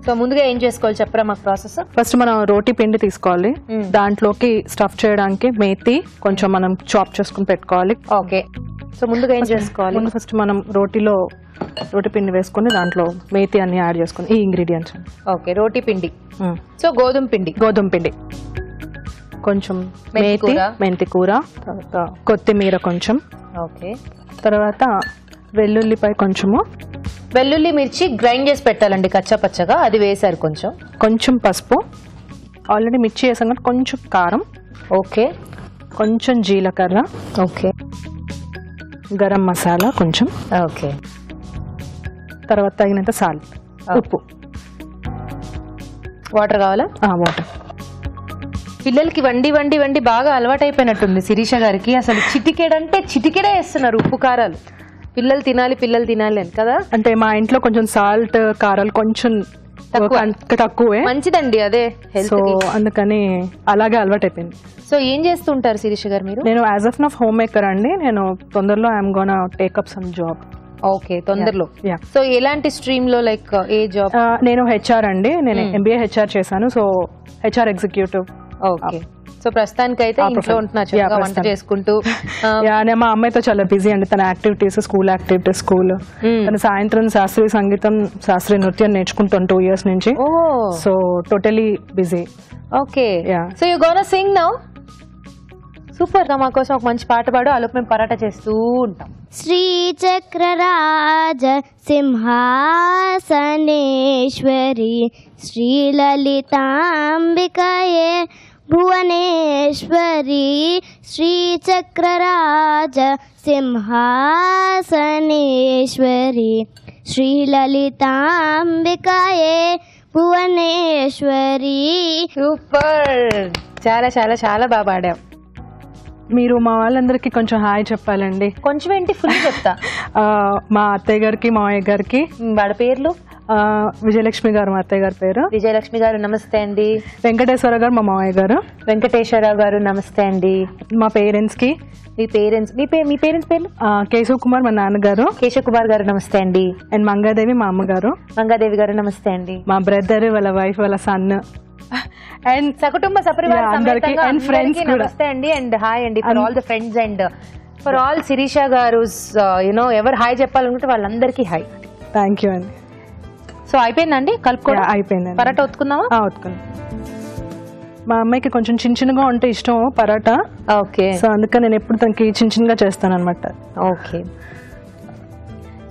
సో ముందుగా ఏం చేసుకోవాలి చెప్పరా మాకు ప్రాసెస్? ఫస్ట్ మనం రోటీ పిండి తీసుకోవాలి, దాంట్లోకి స్టఫ్ చేయడానికి మేతి కొంచెం మనం చాప్ చేసుకుని పెట్టుకోవాలి. ఓకే, సో ముందుగా ఏం చేసుకోవాలి? ఫస్ట్ మనం రోటీ పిండి వేసుకుని దాంట్లో మేతి అన్ని యాడ్ చేసుకుని ఈ ఇంగ్రీడియంట్స్. ఓకే, రోటీ పిండి, సో గోధుమ పిండి, కొంచెం మెంతి కూర, తర్వాత కొత్తిమీర కొంచెం, ఓకే, తర్వాత వెల్లుల్లిపై కొంచెము, వెల్లుల్లి మిర్చి గ్రైండ్ చేసి పెట్టాలండి కచ్చా పచ్చగా, అది వేసారు. కొంచెం పసుపు, ఆల్రెడీ మిర్చి వేసాం కదా, కొంచెం కారం, ఓకే, కొంచెం జీలకర్ర, ఓకే, గరం మసాలా కొంచెం, ఓకే, తర్వాత తగినంత సాల్ట్, ఉప్పు, వాటర్ కావాలా? వాటర్. పిల్లలకి వండి వండి వండి బాగా అలవాటు అయిపోయినట్టుంది శిరీష గారికి. అసలు చిటికెడంటే చిటికెడే వేస్తున్నారు ఉప్పు కారాలు. పిల్లలు తినాలి అని కదా. అంటే మా ఇంట్లో కొంచెం సాల్ట్ కారాలు కొంచెం తక్కువే, మంచిదండి అదే. సో అందుకని అలాగే అలవాటు అయిపోయింది. సో ఏం చేస్తుంటారు శిరీష గారు మీరు? నేను as of now home maker అండి. నేను తొందరలో I'm gonna take up some job. Okay, తొందరలో. సో ఎలాంటి స్ట్రీమ్ లో, లైక్ ఏ జాబ్? నేను హెచ్ఆర్ అండి. నేను MBA హెచ్ఆర్ చేశాను. So HR executive. Okay, so ప్రస్తుతానికి అయితే ఇంట్లో ఉంటున్నా, వంట చేసుకుంటూ. నేను మా అమ్మాయితో చాలా బిజీ అండి. తన యాక్టివిటీస్, స్కూల్ యాక్టివిటీస్, తన సాయంత్రం శాస్త్రీయ సంగీతం, శాస్త్రీయ నృత్యం నేర్చుకుంటాను 2 years నుంచి. So totally busy. Okay, so you gonna Singh now? Super గా మా కోసం ఒక మంచి పాట పాడు, ఆలోపు మేము పరాటా చేస్తూ ఉంటాం. శ్రీచక్రరాజ సింహాసనేశ్వరి శ్రీలలితాంబికయే భువనేశ్వరి. శ్రీచక్రరాజ సింహాసనేశ్వరి శ్రీలలితాంబికయే భువనేశ్వరి. సూపర్, చాలా చాలా చాలా బాగా పాడాం. మీరు మా వాళ్ళందరికీ కొంచెం హాయ్ చెప్పాలండి. కొంచెం ఏంటి, ఫుల్ చెప్తా. మా అత్తయ్య గారికి, మామయ్య గారికి. వాళ్ళ పేర్లు? విజయలక్ష్మి గారు మా అత్తయ్య గారి పేరు. విజయలక్ష్మి గారు నమస్తే అండి. వెంకటేశ్వర గారు మా మామయ్య గారు. వెంకటేశ్వరరావు గారు నమస్తే అండి. మా పేరెంట్స్ కి. మీ పేరెంట్స్ పేర్లు? కేశవ్ కుమార్ మా నాన్నగారు. కేశవ్ కుమార్ గారు నమస్తే అండి. అండ్ మంగాదేవి మా అమ్మగారు. మంగాదేవి గారు నమస్తే అండి. మా బ్రదర్, వాళ్ళ వైఫ్, వాళ్ళ సన్, అండ్ సకుటుంబ సపరివార అందరికి, అండ్ ఫ్రెండ్స్ నమస్తే అండి. అండ్ హాయ్ అండి for all the friends and for all Shirisha గారు. ఎవరు హాయ్ చెప్పాలనుకుంటే వాళ్ళందరికీ హాయ్. థ్యాంక్ యూ అండి. సో అయిపోయిందండి కలుపుకోవడం? అయిపోయింది. పరాటా ఒత్తుకుందామా? ఒత్తుకుందాం. మా అమ్మాయికి కొంచెం చిన్నగా ఉంటే ఇష్టం పరాటా. ఓకే. సో అందుకని నేను ఎప్పుడు తనకి చిన్నగా చేస్తాను అనమాట. ఓకే.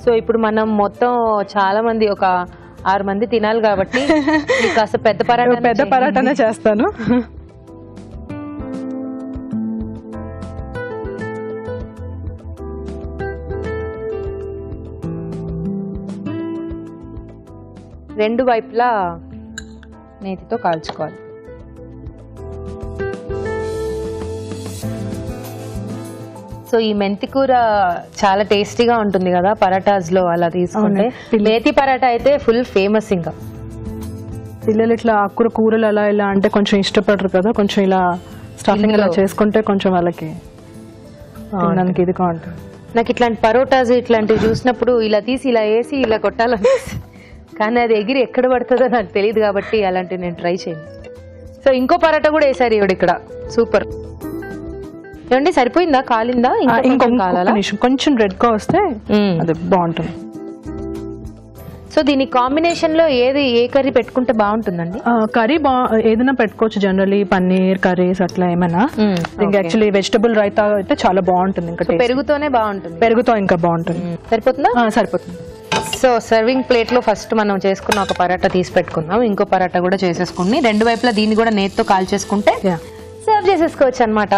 సో ఇప్పుడు మనం మొత్తం చాలా మంది ఒక 6 మంది తినాలి కాబట్టి కాస్త పెద్ద పరాటానే చేస్తాను. రెండు వైపులా నేతితో కాల్చుకోవాలి. సో ఈ మెంతి కూర చాలా టేస్టీగా ఉంటుంది కదా పరాటాస్ లో అలా తీసుకుంటే. మేతి పరాటా అయితే ఫుల్ ఫేమస్. ఇంకా పిల్లలు ఇట్లా ఆకుకూర కూరలు అలా ఇలా అంటే కొంచెం ఇష్టపడరు కదా, కొంచెం ఇలా స్టఫింగ్ ఇలా చేసుకుంటే కొంచెం వాళ్ళకి తినడానికి ఇదిగా ఉంటుంది. నాకు ఇట్లాంటి పరోటాస్ ఇట్లాంటివి చూసినప్పుడు ఇలా తీసి ఇలా వేసి ఇలా కొట్టాలనిపిస్తుంది, కానీ అది ఎగిరి ఎక్కడ పడుతుందో నాకు తెలియదు కాబట్టి అలాంటివి నేను ట్రై చేయను. సో ఇంకో పరోటా కూడా వేసారు ఇవిడ ఇక్కడ. సూపర్. ఏమండి సరిపోయిందా, కాలిందా? కొంచెం రెడ్ గా వస్తే అది బాగుంటుంది. సో దీని కాంబినేషన్ లో ఏ కర్రీ పెట్టుకుంటే బాగుంటుందండి? కర్రీ ఏదైనా పెట్టుకోవచ్చు, జనరలీ పన్నీర్ కర్రీస్ అట్లా ఏమైనా. ఇంకా యాక్చువల్లీ వెజిటబుల్ రైతా అయితే చాలా బాగుంటుంది. ఇంకా పెరుగుతోనే బాగుంటుంది. పెరుగుతో ఇంకా బాగుంటుంది. సరిపోతుందా? సరిపోతుంది. సో సర్వింగ్ ప్లేట్ లో ఫస్ట్ మనం చేసుకున్న ఒక పరాటా తీసి పెట్టుకుందాం, ఇంకో పరాటా కూడా చేసేసుకుని రెండు వైపులా దీన్ని కూడా నేతితో కాల్చేసుకుంటే సర్వ్ చేసేసుకోవచ్చు అనమాట.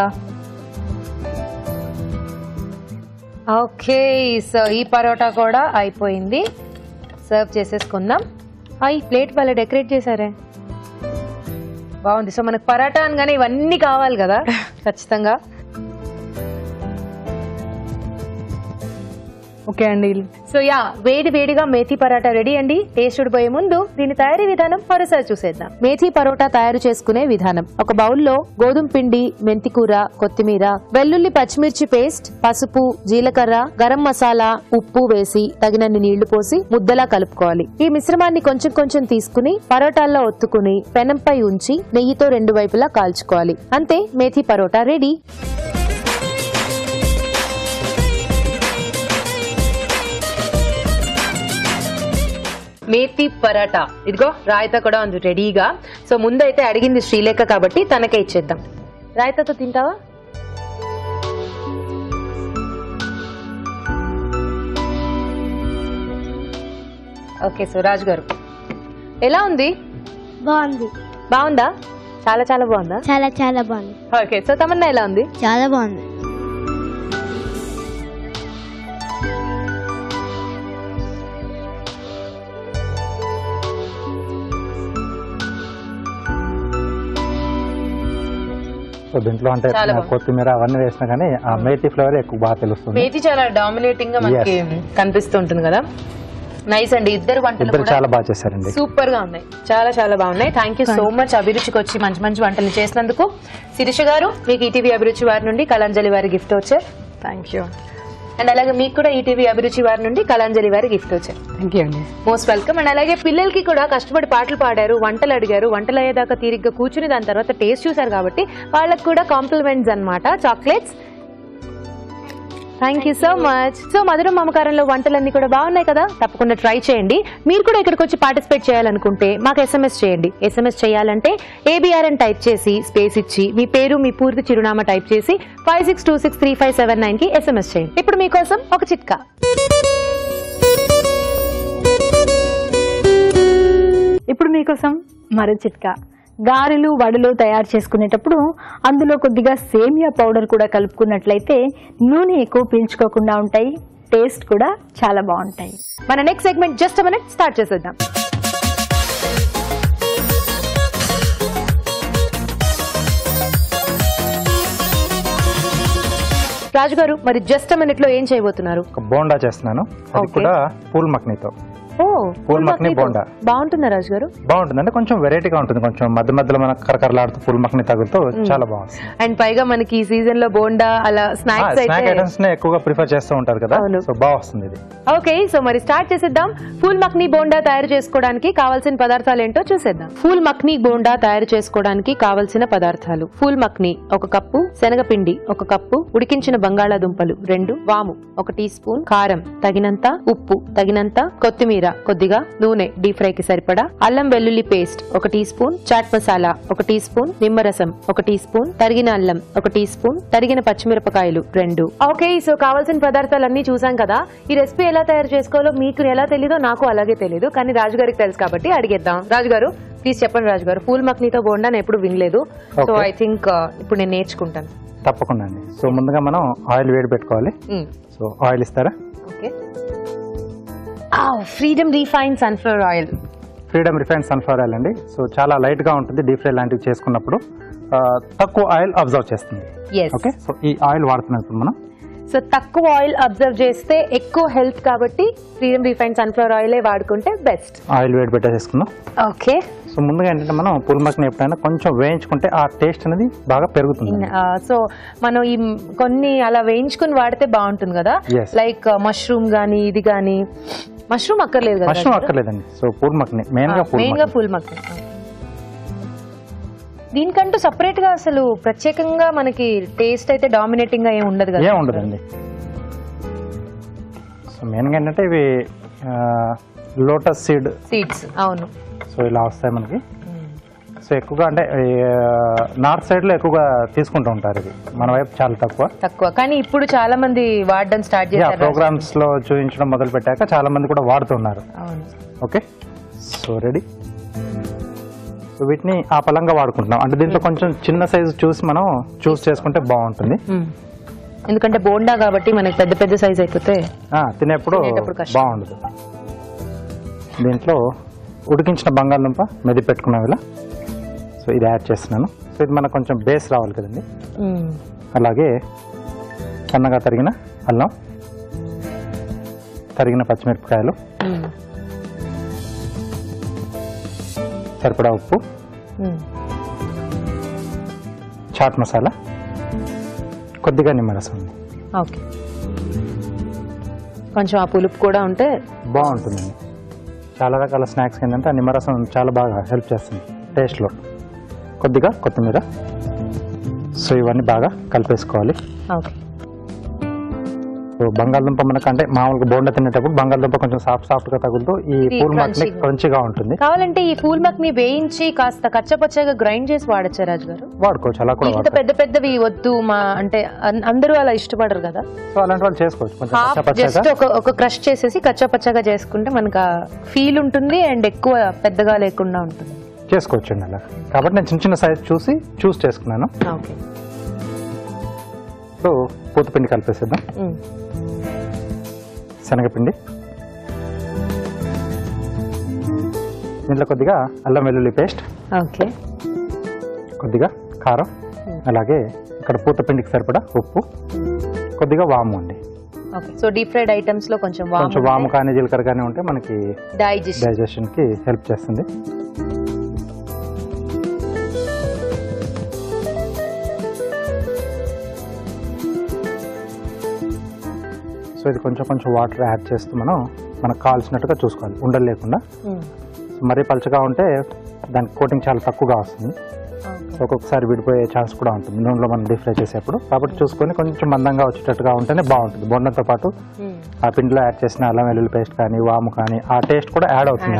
ఓకే. సో ఈ పరోటా కూడా అయిపోయింది, సర్వ్ చేసేసుకుందాం. ఈ ప్లేట్ వాళ్ళ డెకరేట్ చేశారే, బాగుంది. సో మనకు పరాటా అనగానే ఇవన్నీ కావాలి కదా ఖచ్చితంగా. ఓకే అండి. సో వేడి వేడిగా మేథీ పరోటా రెడీ అండి. టేస్ట్ చూడిపోయే ముందు దీని తయారీ విధానం మరోసారి చూసేద్దాం. మేథీ పరోటా తయారు చేసుకునే విధానం: ఒక బౌల్లో గోధుమ పిండి, మెంతి కూర, కొత్తిమీర, వెల్లుల్లి పచ్చిమిర్చి పేస్ట్, పసుపు, జీలకర్ర, గరం మసాలా, ఉప్పు వేసి తగినన్ని నీళ్లు పోసి ముద్దలా కలుపుకోవాలి. ఈ మిశ్రమాన్ని కొంచెం కొంచెం తీసుకుని పరోటాల్లో ఒత్తుకుని పెనంపై ఉంచి నెయ్యితో రెండు వైపులా కాల్చుకోవాలి. అంతే, మేథీ పరోటా రెడీ. మేథీ పరాటా ఇదిగో రాయితా కూడా ఉంది రెడీగా. సో ముందైతే అడిగింది శ్రీలేఖ కాబట్టి తనకే ఇచ్చేద్దాం. రాయితాతో తింటావా? ఓకే. సో రాజు గారు ఎలా ఉంది? బాగుంది. బాగుందా? చాలా చాలా బాగుందా? చాలా చాలా బాగుంది. ఓకే. సో తమన్నా ఎలా ఉంది? చాలా బాగుంది. సో దీంట్లో అంటే కొత్తిమీర అవన్నీ వేసినా కానీ ఆ మేతి ఫ్లేవర్ ఎక్కువ బాగా తెలుస్తుంది. మేతి చాలా డామినేటింగ్ గా మనకి కనిపిస్తుంటుంది కదా. నైస్ అండి. ఇద్దరు వంటలు చాలా బాగా చేశారండి. సూపర్ గా ఉన్నాయి, చాలా చాలా బాగున్నాయి. థ్యాంక్ యూ సో మచ్ అభిరుచికి వచ్చి మంచి మంచి వంటలు చేసినందుకు. శిరీష గారు, మీకు ఈటీవీ అభిరుచి వారి నుండి కళాంజలి వారి గిఫ్ట్ వచ్చారు. Thank you. అండ్ అలాగే మీకు కూడా ఈటీవీ అభిరుచి వారి నుండి కళాంజలి వారి గిఫ్ట్ వచ్చారు. థ్యాంక్ యూ అండి. Most welcome. అండ్ అలాగే పిల్లలకి కూడా కష్టపడి పాటలు పాడారు, వంటలు అడిగారు, వంటలు అయ్యేదాకా తీరిగ్గా కూర్చుని దాని తర్వాత టేస్ట్ చూసారు కాబట్టి వాళ్ళకి కూడా కాంప్లిమెంట్స్ అన్నమాట, chocolates. Thank you so much. So మధురం మమకారంలో వంటలన్నీ కూడా బాగున్నాయి కదా, తప్పకుండా ట్రై చేయండి. మీరు కూడా ఇక్కడికి వచ్చి పార్టిసిపేట్ చేయాలనుకుంటే మాకు SMS చేయండి. SMS చేయాలంటే ABR అని టైప్ చేసి స్పేస్ ఇచ్చి మీ పేరు, మీ పూర్తి చిరునామా టైప్ చేసి 56263579 కి SMS చేయండి. ఇప్పుడు మీకోసం ఒక చిట్కా. ఇప్పుడు మీకోసం మరో చిట్కా. గారెలు, వడలు తయారు చేసుకునేటప్పుడు అందులో కొద్దిగా సేమియా పౌడర్ కూడా కలుపుకున్నట్లయితే నూనె ఎక్కువ పీల్చుకోకుండా ఉంటాయి, టేస్ట్ కూడా చాలా బాగుంటాయి. మన next segment just minute start చేసేద్దాం. రాజు గారు, మరి జస్ట్ మినిట్ లో ఏం చేయబోతున్నారు? బోండా చేస్తున్నాను, అది కూడా పూల్ మక్నీతో. పూల్ మక్నీ బోండా బాగుంటుందా రాజు గారు? బాగుంటుంది, అంటే కొంచెం వెరైటీగా ఉంటుంది, కొంచెం మధ్య మధ్యలో మనకు కరకరలాడుతూ పూల్ మక్నీ తగులుతూ చాలా బాగుంటుంది. అండ్ పైగా మనకి ఈ సీజన్ లో బోండా అలా స్నాక్ ఐటమ్స్ నే ఎక్కువగా ప్రిఫర్ చేస్తూ ఉంటారు కదా, సో బాగా వస్తుంది ఇది. ఓకే. సో మరి స్టార్ట్ చేసేద్దాం. ఫూల్ మక్నీ బోండా తయారు చేసుకోవడానికి కావాల్సిన పదార్థాలు ఏంటో చూసేద్దాం. ఫూల్ మక్నీ బోండా తయారు చేసుకోవడానికి కావాల్సిన పదార్థాలు: ఫూల్ మక్నీ 1 కప్పు, శనగపిండి 1 కప్పు, ఉడికించిన బంగాళాదుంపలు 2, వాము 1 టీ స్పూన్, కారం తగినంత, ఉప్పు తగినంత, కొత్తిమీర కొత్తిమీర కొద్దిగా, నూనె డీప్ ఫ్రై కి సరిపడా, అల్లం వెల్లుల్లి paste 1 teaspoon, chaat masala 1 teaspoon, నిమ్మరసం 1 టీ స్పూన్, తరిగిన అల్లం 1 టీ స్పూన్, తరిగిన పచ్చిమిరపకాయలు 2. ఓకే, సో కావాల్సిన పదార్థాలన్నీ చూసాం కదా. ఈ రెసిపీ ఎలా తయారు చేసుకోవాలో మీకు ఎలా తెలీదో నాకు అలాగే తెలీదు, కానీ రాజుగారికి తెలుసు కాబట్టి అడిగేద్దాం. రాజుగారు ప్లీజ్ చెప్పండి. రాజుగారు పూల్ మక్నీతో బోండా నేను ఎప్పుడు వినలేదు, సో ఐ థింక్ ఇప్పుడు నేను నేర్చుకుంటాను. తప్పకుండా అండి. సో ముందుగా మనం ఆయిల్ వేడి పెట్టుకోవాలి. సో ఆయిల్ ఇస్తారా? Okay. Freedom refined sunflower oil. Freedom refined sunflower oil అండి. సో చాలా లైట్ గా ఉంటుంది. డీప్ ఫ్రై లాంటివి చేసుకున్నప్పుడు తక్కువ ఆయిల్ అబ్జర్వ్ చేస్తుంది. ఓకే, సో ఈ ఆయిల్ వాడుతున్నాం ఇప్పుడు మనం. సో తక్కువ ఆయిల్ అబ్జర్వ్ చేస్తే ఎక్కువ హెల్త్ కాబట్టి ఫ్రీడమ్ రిఫైన్డ్ సన్ఫ్లవర్ ఆయిలే వాడుకుంటే బెస్ట్. ఆయిల్ వేడి పెట్టేసుకుందాం. ఓకే. సో ముందుగా ఏంటంటే మనం పూల్ మక్ని ఎప్పుడైనా కొంచెం వేయించుకుంటే ఆ టేస్ట్ అనేది బాగా పెరుగుతుంది. సో మనం ఈ కొన్ని అలా వేయించుకుని వాడితే బాగుంటుంది కదా, లైక్ మష్రూమ్ గానీ ఇది గానీ. మష్రూమ్ అక్కర్లేదు కదా? మష్రూమ్ అక్కర్లేదండి. సో పూల్ మక్ని మెయిన్ గా పూల్ మక్ని. దీనికంటూ సపరేట్ గా అసలు ప్రత్యేకంగా మనకి టేస్ట్ అయితే డామినేటింగ్ గా ఏం ఉండదు కదా? ఏం ఉండదండి. సో మెయిన్ గా ఏంటంటే ఇవి లోటస్ సీడ్స్. అవును. సో ఇలా వస్తాయి మనకి. సో ఎక్కువగా అంటే నార్త్ సైడ్ లో ఎక్కువగా తీసుకుంటూ ఉంటారు. ఇది మన వైపు చాలా తక్కువ, కానీ ఇప్పుడు చాలా మంది వాడడం స్టార్ట్ చేశారు. ప్రోగ్రామ్స్ లో చూపించడం మొదలు పెట్టాక చాలా మంది కూడా వాడుతున్నారు. Okay, so ready. సో వీటిని ఆ పలంగా వాడుకుంటున్నాం. అంటే దీంట్లో కొంచెం చిన్న సైజు చూసి మనం చూస్ చేసుకుంటే బాగుంటుంది. ఎందుకంటే బోండా కాబట్టి మనకి పెద్ద పెద్ద సైజ్ అయిపోతే తినేప్పుడు బాగుండదు. దీంట్లో ఉడికించిన బంగాళదుంప మెది పెట్టుకున్నాం ఇలా. సో ఇది యాడ్ చేస్తున్నాను. సో ఇది మనకు కొంచెం బేస్ రావాలి కదండి. అలాగే సన్నగా తరిగిన అల్లం, తరిగిన పచ్చిమిరపకాయలు, సరిపడా ఉప్పు, చాట్ మసాలా, కొద్దిగా నిమ్మరసం. ఓకే, కొంచెం ఆ పులుపు కూడా ఉంటే బాగుంటుందండి. చాలా రకాల స్నాక్స్ ఏంటంటే ఆ నిమ్మరసం చాలా బాగా హెల్ప్ చేస్తుంది టేస్ట్లో. కొద్దిగా కొత్తిమీర. సో ఇవన్నీ బాగా కలిపేసుకోవాలి. ఓకే. సో బంగాళదుంప మనకు అంటే మామూలుగా బోండా తినేటప్పుడు బంగాళదుంప కొంచెం సాఫ్ట్ గా తగులుతూ ఈ పూల్ మక్ని క్రంచీగా ఉంటుంది. కావాలంటే ఈ పూల్ మక్ని వేయించి కాస్త కచ్చపచ్చగా గ్రైండ్ చేసి వాడచ్చా రాజుగారు? వాడుకోవచ్చు. అలా కూడా ఇంత పెద్ద పెద్దవి వద్దు అంటే అందరూ అలా ఇష్టపడరు కదా. సో అలాంటి వాళ్ళు చేసుకోవచ్చు. జస్ట్ ఒక క్రష్ చేసేసి కచ్చపచ్చగా చేసుకుంటే మనకు ఫీల్ ఉంటుంది అండ్ ఎక్కువ పెద్దగా లేకుండా ఉంటుంది. చేసుకోవచ్చు అండి అలా. కాబట్టి నేను చిన్న చిన్న సైజ్ చూస్ చేసుకున్నాను. ఓకే. సో పూతపిండి కలిపేసేద్దాం. శనగపిండి, దీంట్లో కొద్దిగా అల్లం వెల్లుల్లి పేస్ట్, ఓకే, కొద్దిగా కారం, అలాగే ఇక్కడ పూతపిండికి సరిపడా ఉప్పు, కొద్దిగా వాము అండి. సో డీప్ ఫ్రైడ్ ఐటమ్స్ లో కొంచెం వాము కానీ జీలకర్ర కానీ ఉంటే మనకి డైజెషన్ కి హెల్ప్ చేస్తుంది. సో ఇది కొంచెం వాటర్ యాడ్ చేస్తూ మనకు కావాల్సినట్టుగా చూసుకోవాలి, ఉండలు లేకుండా. మరీ పలచగా ఉంటే దానికి కోటింగ్ చాలా తక్కువగా వస్తుంది. సో ఒక్కొక్కసారి విడిపోయే ఛాన్స్ కూడా ఉంటుంది నూనెలో మనం డీప్ ఫ్రై చేసేప్పుడు. కాబట్టి చూసుకొని కొంచెం మందంగా వచ్చేటట్టుగా ఉంటేనే బాగుంటుంది. బొండంతో పాటు ఆ పిండిలో యాడ్ చేసిన అల్లం వెల్లుల్లి పేస్ట్ కానీ వాము కానీ ఆ టేస్ట్ కూడా యాడ్ అవుతుంది.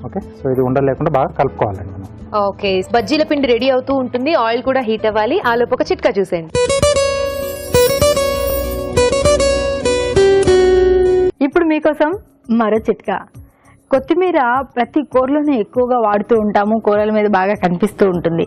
ఓకే, సో ఇది ఉండలు లేకుండా బాగా కలుపుకోవాలండి మనం. ఓకే, బజ్జీల పిండి రెడీ అవుతూ ఉంటుంది, ఆయిల్ కూడా హీట్ అవ్వాలి. ఆ లోపు ఒక చిట్కా చూసేయండి. ఇప్పుడు మీకోసం మరో చిట్కా. కొత్తిమీర ప్రతి కూరలోనే ఎక్కువగా వాడుతూ ఉంటాము, కూరల మీద బాగా కనిపిస్తూ ఉంటుంది.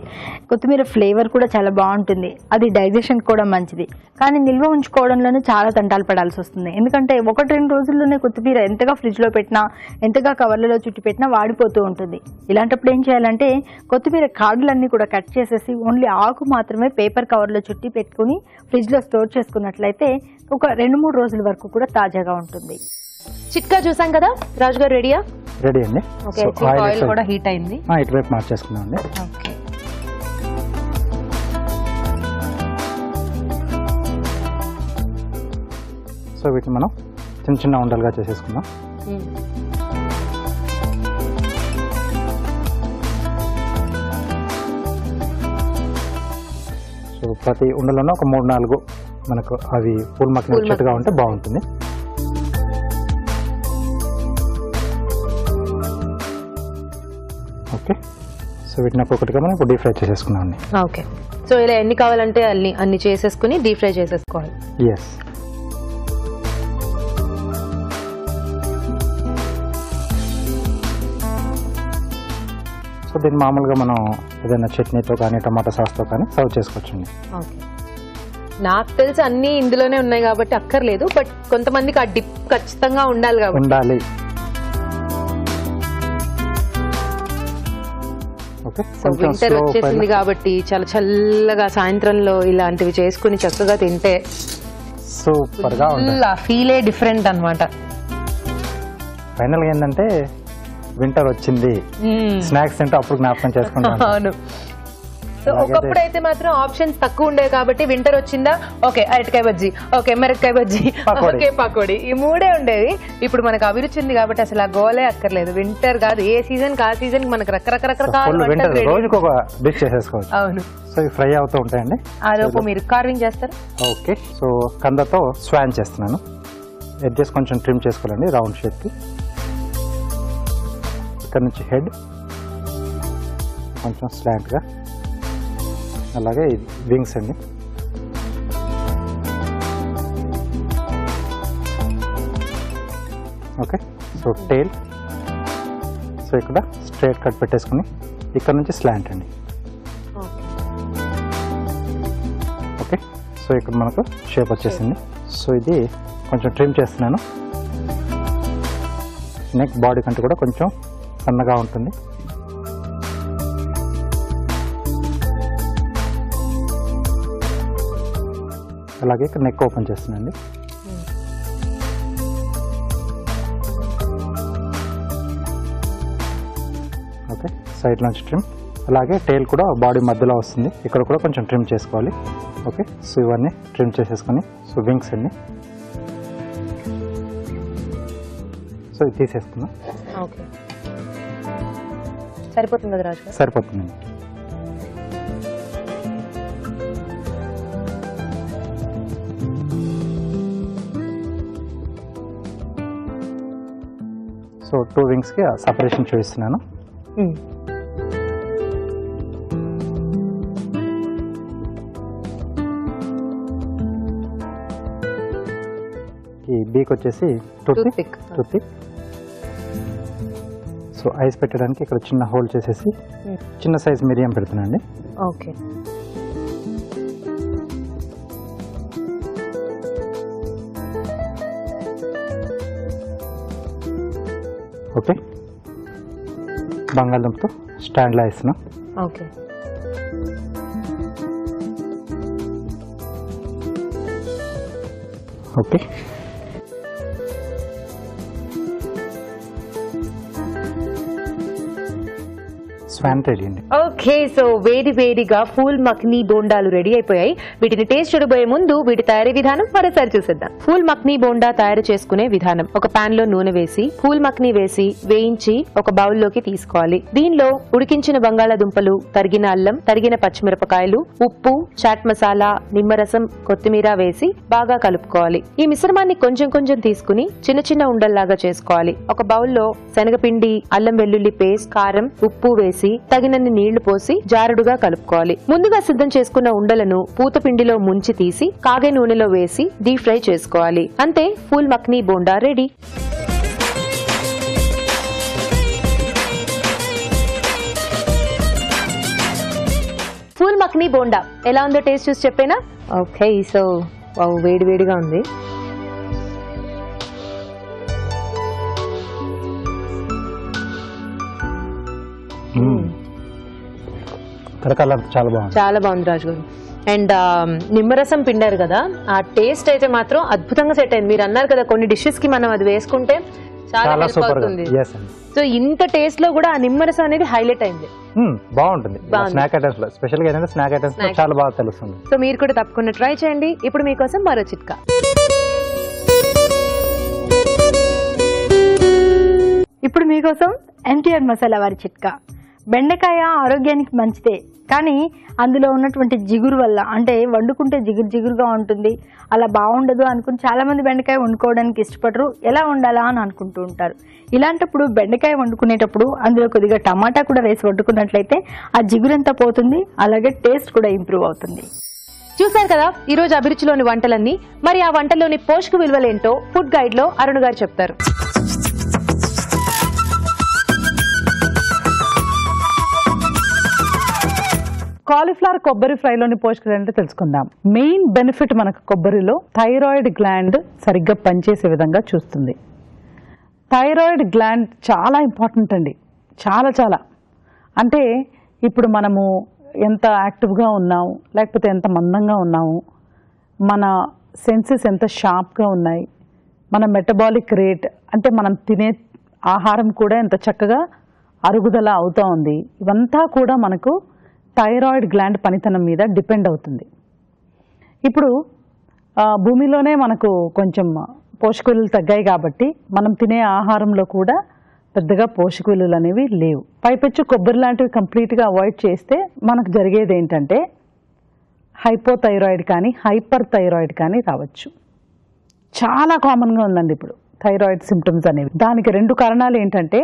కొత్తిమీర ఫ్లేవర్ కూడా చాలా బాగుంటుంది, అది డైజెషన్ కూడా మంచిది. కానీ నిల్వ ఉంచుకోవడంలోనే చాలా తంటాలు పడాల్సి వస్తుంది. ఎందుకంటే 1-2 రోజుల్లోనే కొత్తిమీర ఎంతగా ఫ్రిడ్జ్లో పెట్టినా, ఎంతగా కవర్లలో చుట్టి పెట్టినా వాడిపోతూ ఉంటుంది. ఇలాంటప్పుడు ఏం చేయాలంటే కొత్తిమీర కాడలన్నీ కూడా కట్ చేసేసి ఓన్లీ ఆకు మాత్రమే పేపర్ కవర్లో చుట్టి పెట్టుకుని ఫ్రిడ్జ్లో స్టోర్ చేసుకున్నట్లయితే ఒక 2-3 రోజుల వరకు కూడా తాజాగా ఉంటుంది. చిట్కా చూసాం కదా రాజుగారు, రెడీయా? రెడీ అండి. ఆయిల్ కూడా హీట్ అయింది, ఇటువైపు మార్చేసుకున్నాం అండి. ఓకే. సో వీటిని మనం చిన్న చిన్న ఉండలుగా చేసేసుకుందాం. సో ప్రతి ఉండలోనూ ఒక 3-4 మనకు అవి పూల్ మక్ని వచ్చేట్టుగా ఉంటే బాగుంటుంది. ఓకే, సో వీటిని ఒక్కొక్కటిగా మనం ఇప్పుడు డీప్ ఫ్రై చేసేసుకున్నామండి. ఓకే, సో ఇలా ఎన్ని కావాలంటే అన్ని చేసేసుకుని డీప్ ఫ్రై చేసేసుకోవాలి. ఎస్. సో దీన్ని మామూలుగా మనం ఏదైనా చట్నీతో కానీ టమాటా సాస్తో కానీ సర్వ్ చేసుకోవచ్చండి. ఓకే, నాకు తెలిసి అన్ని ఇందులోనే ఉన్నాయి కాబట్టి అక్కర్లేదు, బట్ కొంతమందికి ఆ డిప్ ఖచ్చితంగా ఉండాలి కాబట్టి ఉండాలి. ఓకే, సో వింటర్ వచ్చేసింది కాబట్టి చాలా చల్లగా సాయంత్రంలో ఇలాంటివి చేసుకుని చక్కగా తింటే సూపర్గా ఉంటుంది. ఆ ఫీలే డిఫరెంట్ అన్నమాట. ఫైనల్గా ఏంటంటే వింటర్ వచ్చింది, స్నాక్స్ తింటే అప్పుడు జ్ఞాపకం చేసుకుంటాం. అవును. సో ఒకప్పుడు అయితే మాత్రం ఆప్షన్స్ తక్కువ ఉండేవి కాబట్టి వింటర్ వచ్చిందా ఓకే అరటికాయ బజ్జీ, ఓకే మిరపకాయ బజ్జీ, ఓకే పకోడీ, ఈ మూడే ఉండేవి. ఇప్పుడు మనకు అభిరుచి ఉంది కాబట్టి అసలు ఆ గోలే అక్కర్లేదు. వింటర్ కాదు, ఏ సీజన్ కా సీజన్ మనకు రకరకాల రోజుకి ఒక డిష్ చేసేసుకోవచ్చు. అవును. సో ఇవి ఫ్రై అవుతూ ఉంటాయండి. ఆ లోపు మీరు కార్వింగ్ చేస్తారు. ఓకే, సో కందతో స్వాన్ చేస్తున్నాను. ఎడ్జెస్ కొంచెం ట్రిమ్ చేసుకోవాలండి రౌండ్ షేప్కి. ఇక్కడ నుంచి హెడ్ కొంచెం స్లాంట్గా, అలాగే వింగ్స్ అండి. ఓకే, సో టేల్, సో ఇక్కడ స్ట్రైట్ కట్ పెట్టేసుకుని ఇక్కడ నుంచి స్లాంట్ అండి. ఓకే, సో ఇక్కడ మనకు షేప్ వచ్చేసింది. సో ఇది కొంచెం ట్రిమ్ చేస్తున్నాను. నెక్ బాడీ కంటే కూడా కొంచెం సన్నగా ఉంటుంది. అలాగే ఇక్కడ నెక్ ఓపెన్ చేస్తున్నాండి. ఓకే, సైడ్ నుంచి ట్రిమ్, అలాగే టైల్ కూడా బాడీ మధ్యలో వస్తుంది, ఇక్కడ కూడా కొంచెం ట్రిమ్ చేసుకోవాలి. ఓకే, సో ఇవన్నీ ట్రిమ్ చేసేసుకొని, సో వింగ్స్ అండి. సో ఇది తీసేసుకుందాం. ఓకే, సరిపోతుంది కదా రాజు? సరిపోతుందండి. సో 2 వింగ్స్కి సపరేషన్ చూపిస్తున్నాను. ఈ బీక్ వచ్చేసి టూత్పిక్. సో ఐస్ పెట్టడానికి ఇక్కడ చిన్న హోల్ చేసేసి చిన్న సైజ్ మిరియం పెడుతున్నాండి. ఓకే, ఓకే, బంగాళదుంపతో స్టాండ్లో వేస్తున్నాం. ఓకే, ఓకే, స్వాన్ రెడీ అండి. ఓకే, సో వేడి వేడిగా ఫూల్ మఖ్నీ బోండాలు రెడీ అయిపోయాయి. వీటిని టేస్ట్ చూడబోయే ముందు వీటి తయారీ విధానం మరోసారి చూసేద్దాం. ఫూల్ మఖ్నీ బోండా తయారు చేసుకునే విధానం: ఒక పాన్ లో నూనె వేసి ఫూల్ మఖ్నీ వేసి వేయించి ఒక బౌల్లోకి తీసుకోవాలి. దీనిలో ఉడికించిన బంగాళాదుంపలు, తరిగిన అల్లం, తరిగిన పచ్చిమిరపకాయలు, ఉప్పు, చాట్ మసాలా, నిమ్మరసం, కొత్తిమీర వేసి బాగా కలుపుకోవాలి. ఈ మిశ్రమాన్ని కొంచెం కొంచెం తీసుకుని చిన్న చిన్న ఉండల్లాగా చేసుకోవాలి. ఒక బౌల్లో శనగపిండి, అల్లం వెల్లుల్లి పేస్ట్, కారం, ఉప్పు వేసి తగినన్ని నీళ్లు పోసి జారుడుగా కలుపుకోవాలి. ముందుగా సిద్ధం చేసుకున్న ఉండలను పూత పిండిలో ముంచి తీసి కాగే నూనెలో వేసి డీప్ ఫ్రై చేసుకోవాలి. అంతే, ఫూల్ మఖ్నీ బోండా రెడీ. ఫూల్ మఖ్నీ బోండా ఎలా ఉందో టేస్ట్ చూసి చెప్పేనా? ఓకే, సో వేడి వేడిగా ఉంది. కలర్ చాలా బాగుంది. చాలా బాగుంది రాజు గారు. అండ్ నిమ్మరసం పిండారు కదా, ఆ టేస్ట్ అయితే మాత్రం అద్భుతంగా సెట్ అయింది. మీరు అన్నారు కదా కొన్ని డిషెస్ కి మనం అది వేసుకుంటే చాలా సూపర్ అవుతుంది. సో ఇంత టేస్ట్ లో కూడా ఆ నిమ్మరసం అనేది హైలైట్ అయింది. బాగుంటుంది. స్నాక్ ఐటమ్స్ లో స్పెషల్ గా ఏంటంటే స్నాక్ ఐటమ్స్ లో చాలా బాగా తెలుస్తుంది. సో మీరు కూడా తప్పకుండా ట్రై చేయండి. ఇప్పుడు మీకోసం మరో చిట్కా. ఇప్పుడు మీకోసం ఎన్టీఆర్ మసాలా వారి చిట్కా. బెండకాయ ఆరోగ్యానికి మంచిదే, కానీ అందులో ఉన్నటువంటి జిగురు వల్ల, అంటే వండుకుంటే జిగురుగా ఉంటుంది, అలా బాగుండదు అనుకుని చాలామంది బెండకాయ వండుకోవడానికి ఇష్టపడరు, ఎలా వండాలా అని అనుకుంటూ ఉంటారు. ఇలాంటప్పుడు బెండకాయ వండుకునేటప్పుడు అందులో కొద్దిగా టమాటా కూడా వేసి వండుకున్నట్లయితే ఆ జిగురంతా పోతుంది, అలాగే టేస్ట్ కూడా ఇంప్రూవ్ అవుతుంది. చూశారు కదా ఈ రోజు అభిరుచిలోని వంటలన్నీ. మరి ఆ వంటల్లోని పోషక విలువలేంటో ఫుడ్ గైడ్ లో అరుణ్ గారు చెప్తారు. కాలీఫ్లవర్ కొబ్బరి ఫ్రైలోని పోషకాలు ఏంటో తెలుసుకుందాం. మెయిన్ బెనిఫిట్ మనకు కొబ్బరిలో థైరాయిడ్ గ్లాండ్ సరిగ్గా పనిచేసే విధంగా చూస్తుంది. థైరాయిడ్ గ్లాండ్ చాలా ఇంపార్టెంట్ అండి, చాలా. అంటే ఇప్పుడు మనము ఎంత యాక్టివ్గా ఉన్నాము, లేకపోతే ఎంత మందంగా ఉన్నాము, మన సెన్సెస్ ఎంత షార్ప్గా ఉన్నాయి, మన మెటబాలిక్ రేట్ అంటే మనం తినే ఆహారం కూడా ఎంత చక్కగా అరుగుదల అవుతూ ఉంది, ఇవంతా కూడా మనకు థైరాయిడ్ గ్లాండ్ పనితనం మీద డిపెండ్ అవుతుంది. ఇప్పుడు భూమిలోనే మనకు కొంచెం పోషక విలువలు తగ్గాయి కాబట్టి మనం తినే ఆహారంలో కూడా పెద్దగా పోషక విలువలు అనేవి లేవు. పైపెచ్చు కొబ్బరి లాంటివి కంప్లీట్గా అవాయిడ్ చేస్తే మనకు జరిగేది ఏంటంటే హైపోథైరాయిడ్ కానీ హైపర్ థైరాయిడ్ కానీ రావచ్చు. చాలా కామన్గా ఉందండి ఇప్పుడు థైరాయిడ్ సిమ్టమ్స్ అనేవి. దానికి 2 కారణాలు ఏంటంటే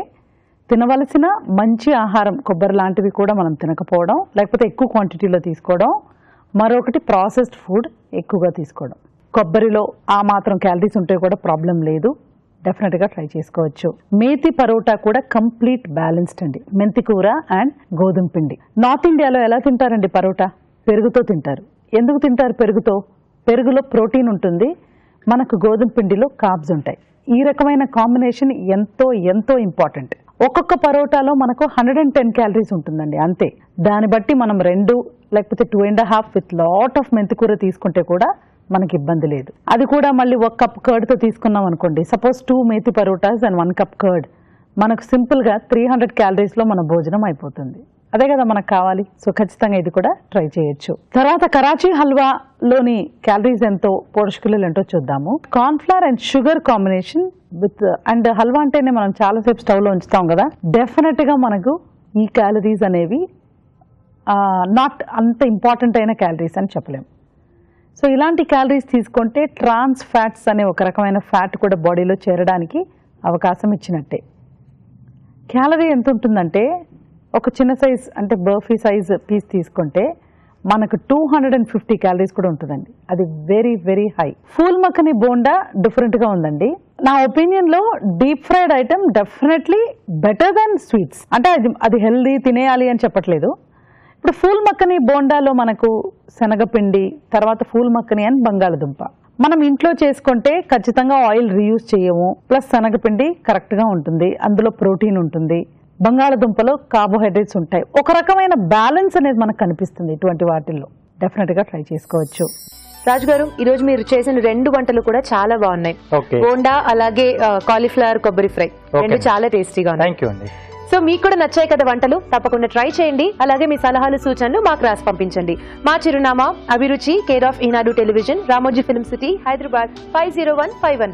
తినవలసిన మంచి ఆహారం కొబ్బరి లాంటివి కూడా మనం తినకపోవడం, లేకపోతే ఎక్కువ క్వాంటిటీలో తీసుకోవడం, మరొకటి ప్రాసెస్డ్ ఫుడ్ ఎక్కువగా తీసుకోవడం. కొబ్బరిలో ఆ మాత్రం క్యాలరీస్ ఉంటే కూడా ప్రాబ్లం లేదు, డెఫినెట్గా ట్రై చేసుకోవచ్చు. మేతి పరోటా కూడా కంప్లీట్ బ్యాలెన్స్డ్ అండి, మెంతి కూర అండ్ గోధుమ పిండి. నార్త్ ఇండియాలో ఎలా తింటారండి పరోటా? పెరుగుతో తింటారు. ఎందుకు తింటారు పెరుగుతో? పెరుగులో ప్రోటీన్ ఉంటుంది, మనకు గోధుమ పిండిలో కార్బ్స్ ఉంటాయి. ఈ రకమైన కాంబినేషన్ ఎంతో ఇంపార్టెంట్. ఒక్కొక్క పరోటాలో మనకు 110 క్యాలరీస్ ఉంటుందండి అంతే. దాన్ని బట్టి మనం 2 లేకపోతే 2.5 విత్ లాట్ ఆఫ్ మెంతికూర తీసుకుంటే కూడా మనకి ఇబ్బంది లేదు. అది కూడా మళ్ళీ 1 కప్ కర్డ్తో తీసుకున్నాం అనుకోండి, suppose 2 methi parottas and 1 cup curd, మనకు సింపుల్గా 300 క్యాలరీస్లో మన భోజనం అయిపోతుంది. అదే కదా మనకు కావాలి. సో ఖచ్చితంగా ఇది కూడా ట్రై చేయొచ్చు. తర్వాత కరాచీ హల్వాలోని క్యాలరీస్ ఎంతో, పోషకాలు ఏంటో చూద్దాము. Cornflour and sugar combination with and halwa అంటేనే మనం చాలాసేపు స్టవ్లో ఉంచుతాం కదా, డెఫినెట్గా మనకు ఈ క్యాలరీస్ అనేవి నాట్ అంత ఇంపార్టెంట్ అయిన క్యాలరీస్ అని చెప్పలేము. సో ఇలాంటి క్యాలరీస్ తీసుకుంటే ట్రాన్స్ ఫ్యాట్స్ అనే ఒక రకమైన ఫ్యాట్ కూడా బాడీలో చేరడానికి అవకాశం ఇచ్చినట్టే. క్యాలరీ ఎంత ఉంటుందంటే ఒక చిన్న సైజ్ అంటే బర్ఫీ సైజ్ పీస్ తీసుకుంటే మనకు 250 క్యాలరీస్ కూడా ఉంటుందండి. అది వెరీ హై. ఫూల్ మక్కని బోండా డిఫరెంట్గా ఉందండి. నా ఒపీనియన్లో deep fried item definitely better than sweets. అంటే అది హెల్దీ తినేయాలి అని చెప్పట్లేదు. ఇప్పుడు ఫూల్ మక్కని బోండాలో మనకు శనగపిండి, తర్వాత ఫూల్ మక్కని అండ్ బంగాళదుంప మనం ఇంట్లో చేసుకుంటే ఖచ్చితంగా ఆయిల్ రీయూజ్ చేయము, ప్లస్ శనగపిండి కరెక్ట్గా ఉంటుంది, అందులో ప్రోటీన్ ఉంటుంది, బంగాళదుంపలో కార్బోహైడ్రేట్స్ ఉంటాయి. ఒక రకమైన బ్యాలెన్స్ అనేది మనకు కనిపిస్తుంది ఇటువంటి వాటిల్లో. డెఫినెట్గా ట్రై చేసుకోవచ్చు. రాజు గారు, ఈ రోజు మీరు చేసిన 2 వంటలు కూడా చాలా బాగున్నాయి. ఓకే. బోండా అలాగే కాలీఫ్లవర్ కొబ్బరి ఫ్రై రెండు చాలా టేస్టీగా ఉన్నాయి. థ్యాంక్ యూ అండి. సో మీకు కూడా నచ్చాయి కదా వంటలు? తప్పకుండా ట్రై చేయండి. అలాగే మీ సలహాలు సూచనలు మాకు రాసి పంపించండి. మా చిరునామా అభిరుచి, care of Eenadu television, Ramoji film city, Hyderabad 50151.